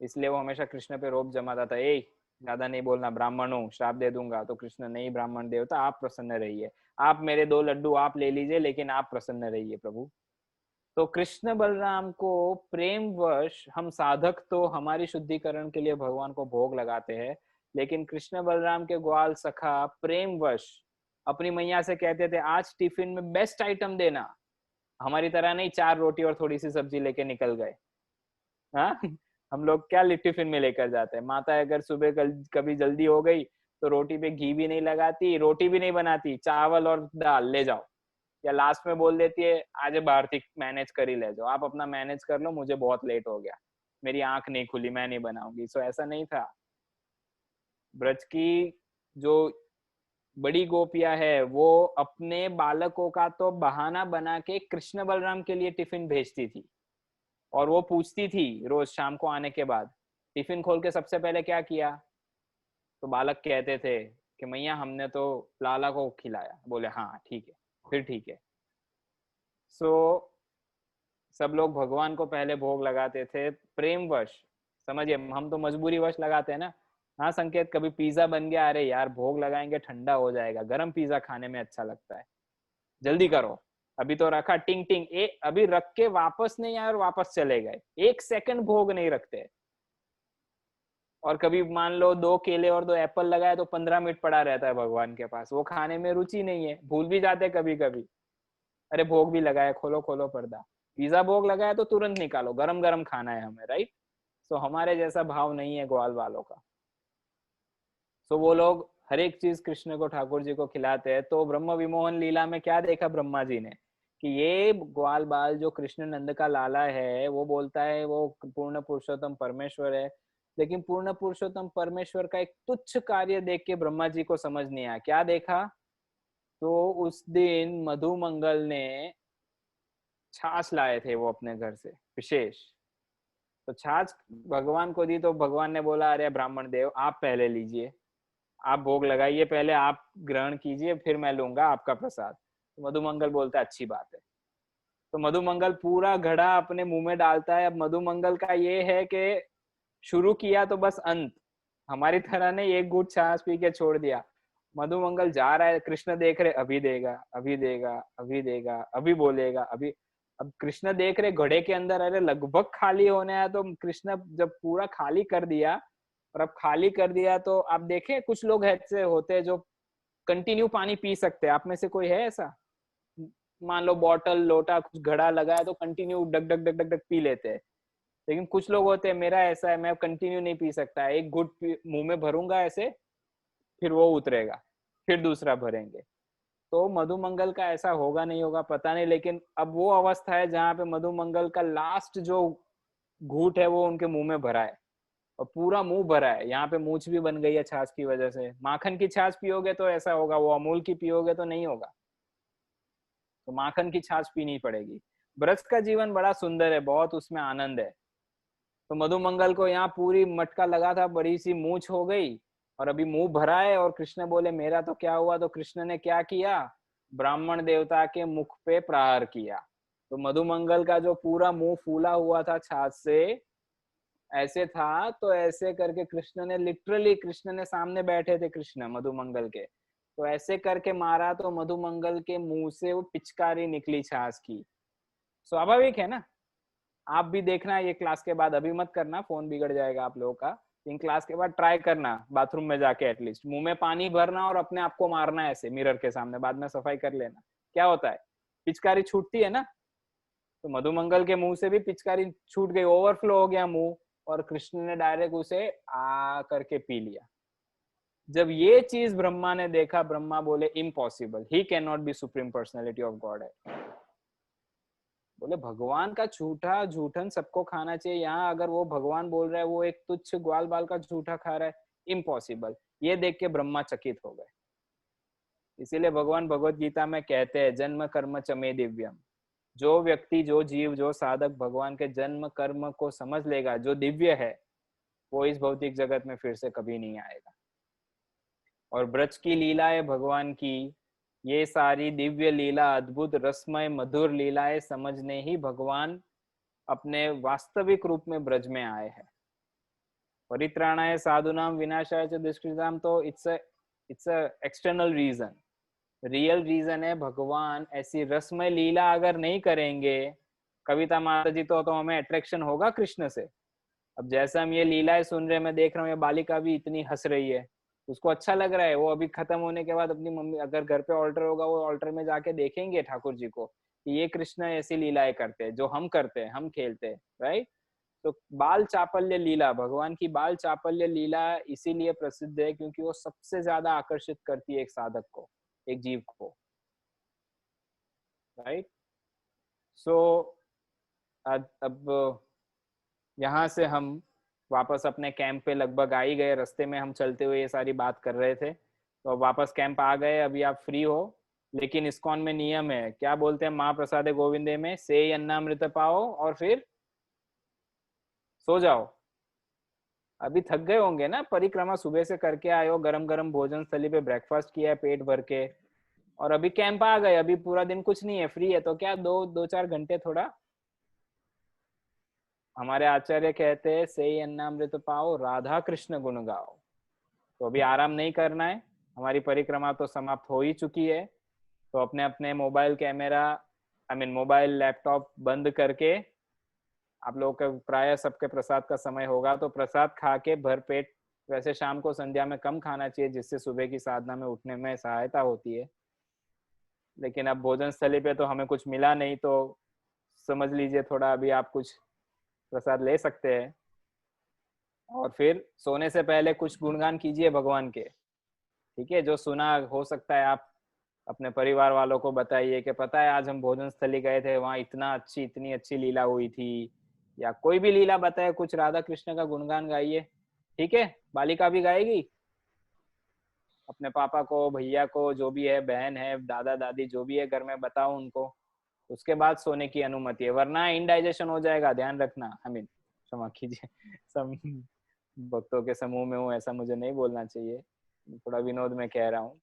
इसलिए वो हमेशा कृष्ण पे रोप जमाता था, ए ज्यादा नहीं बोलना, ब्राह्मण हूँ, श्राप दे दूंगा। तो कृष्ण नहीं, ब्राह्मण देवता आप प्रसन्न रहिए, आप मेरे 2 लड्डू आप ले लीजिए, लेकिन आप प्रसन्न रहिए प्रभु। तो कृष्ण बलराम को प्रेमवश, हम साधक तो हमारी शुद्धिकरण के लिए भगवान को भोग लगाते हैं, लेकिन कृष्ण बलराम के ग्वाल सखा प्रेमवश अपनी मैया से कहते थे आज टिफिन में बेस्ट आइटम देना। हमारी तरह नहीं 4 रोटी और थोड़ी सी सब्जी लेके निकल गए। हाँ हम लोग क्या टिफिन में लेकर जाते हैं? माता अगर सुबह कभी जल्दी हो गई तो रोटी पे घी भी नहीं लगाती, रोटी भी नहीं बनाती, चावल और दाल ले जाओ, या लास्ट में बोल देती है आज भारती मैनेज कर ही ले जाओ, आप अपना मैनेज कर लो, मुझे बहुत लेट हो गया, मेरी आंख नहीं खुली, मैं नहीं बनाऊंगी। सो ऐसा नहीं था। ब्रज की जो बड़ी गोपियां है वो अपने बालकों का तो बहाना बना के कृष्ण बलराम के लिए टिफिन भेजती थी, और वो पूछती थी रोज शाम को आने के बाद, टिफिन खोल के सबसे पहले क्या किया? तो बालक कहते थे कि मैया हमने तो लाला को खिलाया। बोले हाँ ठीक है, फिर ठीक है। सो सब लोग भगवान को पहले भोग लगाते थे प्रेमवश, समझिए, हम तो मजबूरी वश लगाते हैं ना। हाँ संकेत, कभी पिज्जा बन गया, अरे यार भोग लगाएंगे ठंडा हो जाएगा, गरम पिज्जा खाने में अच्छा लगता है, जल्दी करो, अभी तो रखा, टिंग टिंग, अभी रख के वापस नहीं आए और वापस चले गए, 1 सेकंड भोग नहीं रखते। और कभी मान लो 2 केले और 2 एप्पल लगाए तो 15 मिनट पड़ा रहता है भगवान के पास, वो खाने में रुचि नहीं है, भूल भी जाते कभी कभी, अरे भोग भी लगाया, खोलो खोलो पर्दा, पिज्जा भोग लगाया तो तुरंत निकालो, गरम गरम खाना है हमें, राइट। सो हमारे जैसा भाव नहीं है ग्वाल वालों का। सो वो लोग हर एक चीज कृष्ण को, ठाकुर जी को खिलाते हैं। तो ब्रह्म विमोहन लीला में क्या देखा ब्रह्मा जी ने कि ये ग्वाल बाल जो कृष्ण नंद का लाला है, वो बोलता है वो पूर्ण पुरुषोत्तम परमेश्वर है, लेकिन पूर्ण पुरुषोत्तम परमेश्वर का एक तुच्छ कार्य देख के ब्रह्मा जी को समझ नहीं आया। क्या देखा? तो उस दिन मधुमंगल ने छाछ लाए थे वो अपने घर से विशेष, तो छाछ भगवान को दी, तो भगवान ने बोला अरे ब्राह्मण देव आप पहले लीजिए, आप भोग लगाइए पहले, आप ग्रहण कीजिए, फिर मैं लूंगा आपका प्रसाद। तो मधुमंगल बोलता है अच्छी बात है। तो मधुमंगल पूरा घड़ा अपने मुंह में डालता है। अब मधुमंगल का ये है कि शुरू किया तो बस अंत, हमारी तरह नहीं एक घूंट छाछ पी के छोड़ दिया। मधुमंगल जा रहा है, कृष्ण देख रहे, अभी देगा, अभी देगा, अभी देगा, अभी बोलेगा, अभी। अब कृष्ण देख रहे घड़े के अंदर, अरे लगभग खाली होने आया, तो कृष्ण जब पूरा खाली कर दिया, और अब खाली कर दिया तो आप देखें कुछ लोग ऐसे होते हैं जो कंटिन्यू पानी पी सकते हैं। आप में से कोई है ऐसा? मान लो बॉटल लोटा कुछ घड़ा लगा है तो कंटिन्यू डग डग डग डग डग पी लेते हैं। लेकिन कुछ लोग होते हैं, मेरा ऐसा है, मैं कंटिन्यू नहीं पी सकता, एक घुट मुंह में भरूंगा ऐसे, फिर वो उतरेगा, फिर दूसरा भरेंगे। तो मधुमंगल का ऐसा होगा नहीं होगा पता नहीं, लेकिन अब वो अवस्था है जहाँ पे मधुमंगल का लास्ट जो घूट है वो उनके मुंह में भरा है, और पूरा मुंह भरा है। यहाँ पे मूंछ भी बन गई है छाछ की वजह से। माखन की छाछ पियोगे तो ऐसा होगा, वो अमूल की पियोगे तो नहीं होगा। तो माखन की छाछ पीनी पड़ेगी। ब्रज का जीवन बड़ा सुंदर है, बहुत उसमें आनंद है। तो मधुमंगल को यहाँ पूरी मटका लगा था, बड़ी सी मूंछ हो गई, और अभी मुंह भरा है, और कृष्ण बोले मेरा तो क्या हुआ? तो कृष्ण ने क्या किया? ब्राह्मण देवता के मुख पे प्रहार किया। तो मधुमंगल का जो पूरा मुंह फूला हुआ था छाछ से, ऐसे था, तो ऐसे करके कृष्ण ने लिटरली, कृष्ण ने सामने बैठे थे कृष्ण मधुमंगल के, तो ऐसे करके मारा, तो मधुमंगल के मुंह से वो पिचकारी निकली छाछ की। स्वाभाविक है ना। आप भी देखना ये क्लास के बाद, अभी मत करना, फोन बिगड़ जाएगा आप लोगों का। इन क्लास के बाद ट्राई करना, बाथरूम में जाके एटलीस्ट मुंह में पानी भरना और अपने आप को मारना ऐसे मिरर के सामने, बाद में सफाई कर लेना। क्या होता है? पिचकारी छूटती है ना। तो मधुमंगल के मुंह से भी पिचकारी छूट गई, ओवरफ्लो हो गया मुंह, और कृष्ण ने डायरेक्ट उसे आ करके पी लिया। जब ये चीज ब्रह्मा ने देखा, ब्रह्मा बोले impossible, he can not be supreme personality of God है। बोले भगवान का झूठा झूठन सबको खाना चाहिए, यहाँ अगर वो भगवान बोल रहा है वो एक तुच्छ ग्वाल बाल का झूठा खा रहा है, इम्पॉसिबल। ये देख के ब्रह्मा चकित हो गए। इसीलिए भगवान भगवत गीता में कहते हैं जन्म कर्म च मे दिव्यम। जो व्यक्ति, जो जीव, जो साधक भगवान के जन्म कर्म को समझ लेगा, जो दिव्य है, वो इस भौतिक जगत में फिर से कभी नहीं आएगा। और ब्रज की लीलाएं भगवान की, ये सारी दिव्य लीला, अद्भुत रसमय मधुर लीलाएं समझने ही भगवान अपने वास्तविक रूप में ब्रज में आए हैं। परित्राणाय साधुनाम विनाशाय च दुष्कृताम, तो it's a external reason. Real reason है भगवान ऐसी रसमय लीला अगर नहीं करेंगे, कविता माता जी, तो हमें अट्रैक्शन होगा कृष्ण से। अब जैसे हम ये लीलाएं सुन रहे हैं, मैं देख रहा हूँ ये बालिका भी इतनी हंस रही है, उसको अच्छा लग रहा है। वो अभी खत्म होने के बाद अपनी मम्मी, अगर घर पे ऑल्टर होगा, वो ऑल्टर में जाके देखेंगे ठाकुर जी को कि ये कृष्ण ऐसी लीलाएं करते हैं जो हम करते हैं, हम खेलते हैं, राइट। तो बाल चापल्य लीला, भगवान की बाल चापल्य लीला इसीलिए प्रसिद्ध है क्योंकि वो सबसे ज्यादा आकर्षित करती है एक साधक को, एक जीव को, राइट। सो अब यहाँ से हम वापस अपने कैंप पे लगभग आ ही गए। रास्ते में हम चलते हुए ये सारी बात कर रहे थे, तो अब वापस कैंप आ गए, अभी आप फ्री हो। लेकिन इस्कॉन में नियम है, क्या बोलते हैं महाप्रसादे गोविंदे में, से अन्नामृत पाओ और फिर सो जाओ। अभी थक गए होंगे ना, परिक्रमा सुबह से करके आए हो, गरम गरम भोजन स्थली पे ब्रेकफास्ट किया है पेट भर के, और अभी कैंप आ गए, अभी पूरा दिन कुछ नहीं है, फ्री है, तो क्या दो चार घंटे थोड़ा, हमारे आचार्य कहते हैं से अन्नामृत पाओ राधा कृष्ण गुण गाओ। तो अभी आराम नहीं करना है, हमारी परिक्रमा तो समाप्त हो ही चुकी है, तो अपने अपने मोबाइल कैमरा मोबाइल लैपटॉप बंद करके, आप लोगों का प्राय सबके प्रसाद का समय होगा, तो प्रसाद खा के भर पेट, वैसे शाम को संध्या में कम खाना चाहिए जिससे सुबह की साधना में उठने में सहायता होती है, लेकिन अब भोजन स्थली पे तो हमें कुछ मिला नहीं, तो समझ लीजिए थोड़ा अभी आप कुछ प्रसाद ले सकते हैं, और फिर सोने से पहले कुछ गुणगान कीजिए भगवान के, ठीक है, जो सुना हो सकता है आप अपने परिवार वालों को बताइए कि पता है आज हम भोजन स्थली गए थे, वहाँ इतनी अच्छी लीला हुई थी, या कोई भी लीला बताए, कुछ राधा कृष्ण का गुणगान गाइए, ठीक है। बालिका भी गाएगी, अपने पापा को, भैया को, जो भी है, बहन है, दादा दादी जो भी है घर में, बताओ उनको, उसके बाद सोने की अनुमति है, वरना इंडाइजेशन हो जाएगा, ध्यान रखना। क्षमा कीजिए, सब भक्तों के समूह में हूँ, ऐसा मुझे नहीं बोलना चाहिए, थोड़ा विनोद में कह रहा हूँ।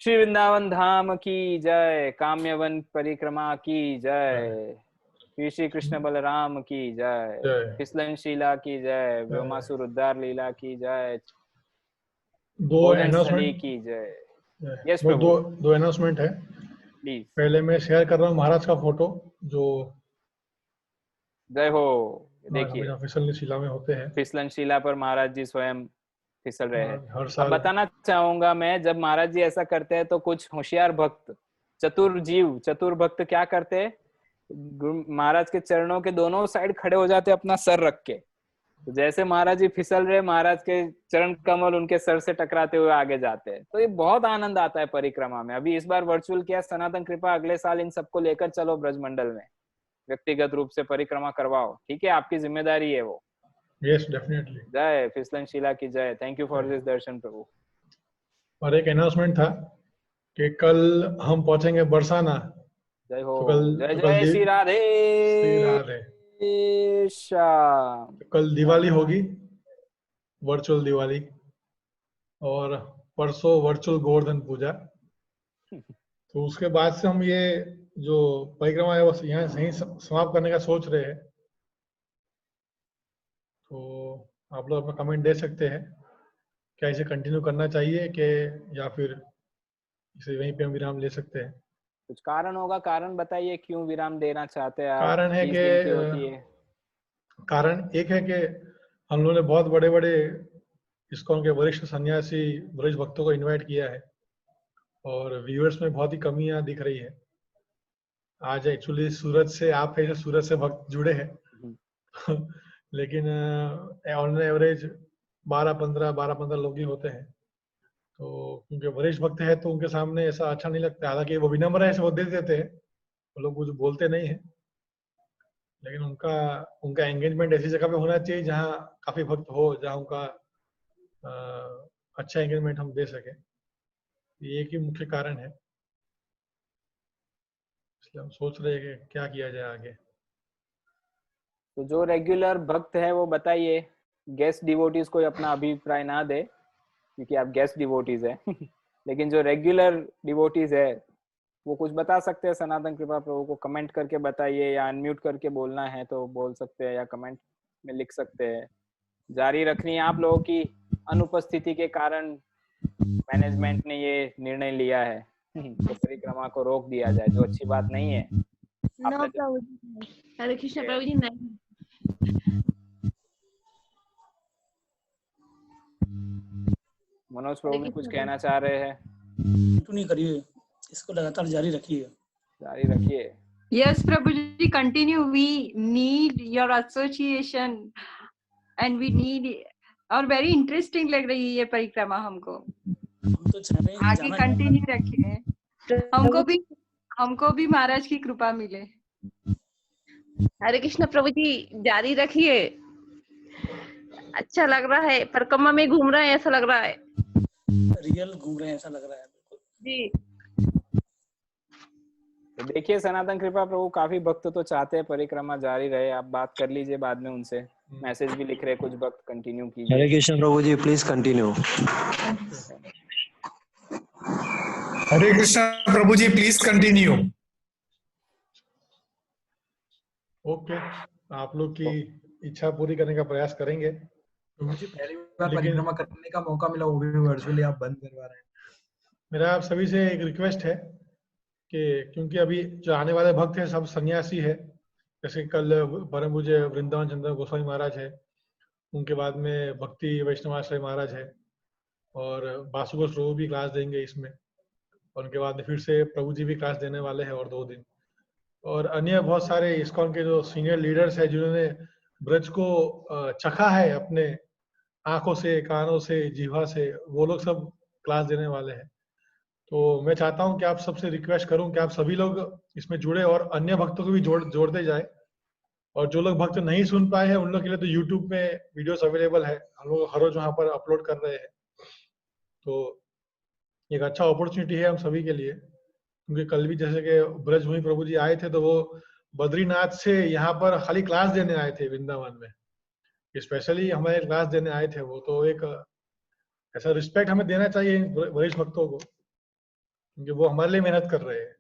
श्री वृंदावन धाम की जय, काम्यवन परिक्रमा की जय, श्री कृष्ण बलराम की जय, फिसलन शीला की जय, व्योमासुर उद्धार लीला की जय, दो भोजन स्थली अनाउंसमेंट की जय। यस वो प्रभु, दो अनाउंसमेंट है। प्लीज। पहले मैं शेयर कर रहा हूँ महाराज का फोटो जो जय हो, देखिए फिसल शिला में होते हैं। फिसलन शिला पर महाराज जी स्वयं फिसल रहे हैं। हर अब साल बताना चाहूंगा मैं, जब महाराज जी ऐसा करते हैं तो कुछ होशियार भक्त, चतुर भक्त क्या करते हैं, महाराज के चरणों के दोनों साइड खड़े हो जाते अपना सर रख के, तो जैसे महाराज जी फिसल रहे, महाराज के चरण कमल उनके सर से टकराते हुए आगे जाते हैं, तो ये बहुत आनंद आता है परिक्रमा में। अभी इस बार वर्चुअल किया, सनातन कृपा अगले साल इन सबको लेकर चलो ब्रजमंडल में, व्यक्तिगत रूप से परिक्रमा करवाओ, ठीक है, आपकी जिम्मेदारी है वो। Yes definitely. जय फिसलन शिला की जय। थैंक यू फॉर दिस दर्शन प्रभु। और एक अनाउंसमेंट था कि कल हम पहुंचेंगे बरसाना। जय हो, तो कल जय तो कल जय श्री राधे श्याम। कल दिवाली होगी, वर्चुअल दिवाली, और परसों वर्चुअल गोवर्धन पूजा। तो उसके बाद से हम ये जो परिक्रमा है वो यहाँ सही समाप्त करने का सोच रहे हैं। तो आप लोग अपना कमेंट दे सकते हैं, क्या इसे कंटिन्यू करना चाहिए कि या फिर इसे वहीं पे हम विराम ले सकते हैं। कुछ कारण होगा, कारण बताइए क्यों विराम देना चाहते हैं आप। कारण है 30 कि दिन की होती है। कारण एक है कि हम लोगों ने बहुत बड़े बड़े इस्कॉन के वरिष्ठ सन्यासी वरिष्ठ भक्तों को इनवाइट किया है, और व्यूअर्स में बहुत ही कमियां दिख रही है। आज एक्चुअली सूरत से आप है, सूरत से भक्त जुड़े हैं लेकिन ऑन एवरेज 12-15 लोग ही होते हैं। तो क्योंकि वरिष्ठ भक्त है तो उनके सामने ऐसा अच्छा नहीं लगता, हालांकि वो विनम्र है, ऐसे वो दे देते हैं, वो लोग कुछ बोलते नहीं है, लेकिन उनका एंगेजमेंट ऐसी जगह पे होना चाहिए जहाँ काफी भक्त हो, जहाँ उनका अच्छा एंगेजमेंट हम दे सके। ये एक ही मुख्य कारण है, इसलिए हम सोच रहे हैं कि क्या किया जाए आगे। तो जो रेगुलर भक्त है वो बताइए, गेस्ट डिवोटीज को अपना अभिप्राय ना दे, क्योंकि आप गेस्ट डिवोटीज है लेकिन जो रेगुलर डिवोटीज है वो कुछ बता सकते हैं सनातन कृपा प्रभु को, कमेंट करके बताइए, या अनम्यूट करके बोलना है तो बोल सकते हैं, या कमेंट में लिख सकते हैं। जारी रखनी है, आप लोगों की अनुपस्थिति के कारण मैनेजमेंट ने ये निर्णय लिया है तो परिक्रमा को रोक दिया जाए, जो अच्छी बात नहीं है। नो प्रभु जी, हरे कृष्ण प्रभु जी, नहीं। मनोज प्रभु भी कुछ कहना चाह रहे हैं। नहीं करिए, इसको लगातार जारी रखिए। जारी रखिए। Yes, Prabhuji, continue. We need your association and we need, और very interesting लग रही है ये परिक्रमा हमको। हम तो चाह रहे हैं आगे कंटिन्यू रखिए, हमको भी महाराज की कृपा मिले। हरे कृष्ण प्रभु जी, जारी रखिए। अच्छा लग रहा है, परिक्रमा में घूम रहे हैं ऐसा लग रहा है। रियल घूम रहे हैं ऐसा लग रहा है जी। तो देखिए सनातन कृपा प्रभु, काफी भक्त तो चाहते हैं परिक्रमा जारी रहे, आप बात कर लीजिए बाद में उनसे, मैसेज भी लिख रहे कुछ वक्त, कंटिन्यू कीजिए। Hare Krishna Prabhu ji, please continue. Hare Krishna Prabhu ji, please continue. Okay, आप लोग की इच्छा पूरी करने का प्रयास करेंगे। प्रभु जी पहली बार लेकिन परिक्रमा करने का मौका मिला, वो भी वर्चुअली आप बंद करवा रहे हैं। मेरा आप सभी से एक रिक्वेस्ट है कि क्योंकि अभी जो आने वाले भक्त हैं सब सन्यासी है, जैसे कल परम पूज्य वृंदावन चंद्र गोस्वामी महाराज है, उनके बाद में भक्ति वैष्णवाश्रय महाराज है, और बासुगोस प्रभु भी क्लास देंगे इसमें, और उनके बाद में फिर से प्रभु जी भी क्लास देने वाले हैं और 2 दिन, और अन्य बहुत सारे इस्कॉन के जो सीनियर लीडर्स हैं जिन्होंने ब्रज को चखा है अपने आंखों से, कानों से, जीवा से, वो लोग सब क्लास देने वाले हैं। तो मैं चाहता हूं कि आप सबसे रिक्वेस्ट करूं कि आप सभी लोग इसमें जुड़े और अन्य भक्तों को भी जोड़ते जाए, और जो लोग भक्त नहीं सुन पाए हैं उन लोग के लिए तो यूट्यूब में वीडियोस अवेलेबल है, हम लोग हर रोज वहां पर अपलोड कर रहे हैं। तो एक अच्छा अपॉर्चुनिटी है हम सभी के लिए, क्योंकि कल भी जैसे कि ब्रजभूमि प्रभु जी आए थे तो वो बद्रीनाथ से यहाँ पर खाली क्लास देने आए थे वृंदावन में, स्पेशली हमारे क्लास देने आए थे वो, तो एक ऐसा रिस्पेक्ट हमें देना चाहिए इन वरिष्ठ भक्तों को, क्योंकि वो हमारे लिए मेहनत कर रहे हैं।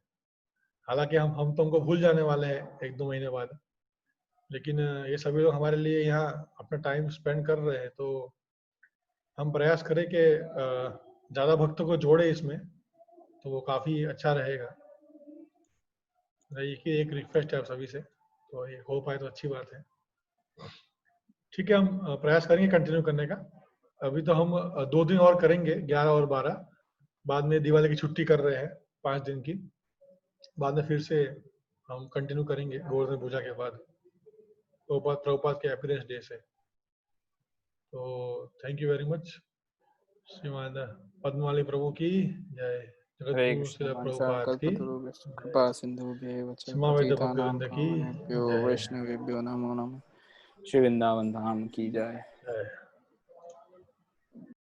हालांकि हम तो उनको भूल जाने वाले हैं 1-2 महीने बाद, लेकिन ये सभी लोग हमारे लिए यहाँ अपना टाइम स्पेंड कर रहे हैं, तो हम प्रयास करें कि ज़्यादा भक्तों को जोड़े इसमें, तो वो काफ़ी अच्छा रहेगा। ये एक रिक्वेस्ट है आप सभी से, तो ये हो पाए तो अच्छी बात है। ठीक है, हम प्रयास करेंगे कंटिन्यू करने का। अभी तो हम 2 दिन और करेंगे, 11 और 12, बाद में दिवाली की छुट्टी कर रहे हैं 5 दिन की, बाद में फिर से हम कंटिन्यू करेंगे गोवर्धन पूजा के बाद, प्रभुपाद के अपीयरेंस डे से। तो थैंक यू वेरी मच। श्रीमान पद्मवाली प्रभु की जय, हरे जगतगुरु कृष्ण श्रील प्रभुपाद की कल्पतरुभ्यश्च कृपा सिन्धुभ्येव च समावेद पतितानां भक्तवृंद की पावनेभ्यो जय। वैष्णवेभ्यो नमो नमः। श्री वृंदावन धाम की जय।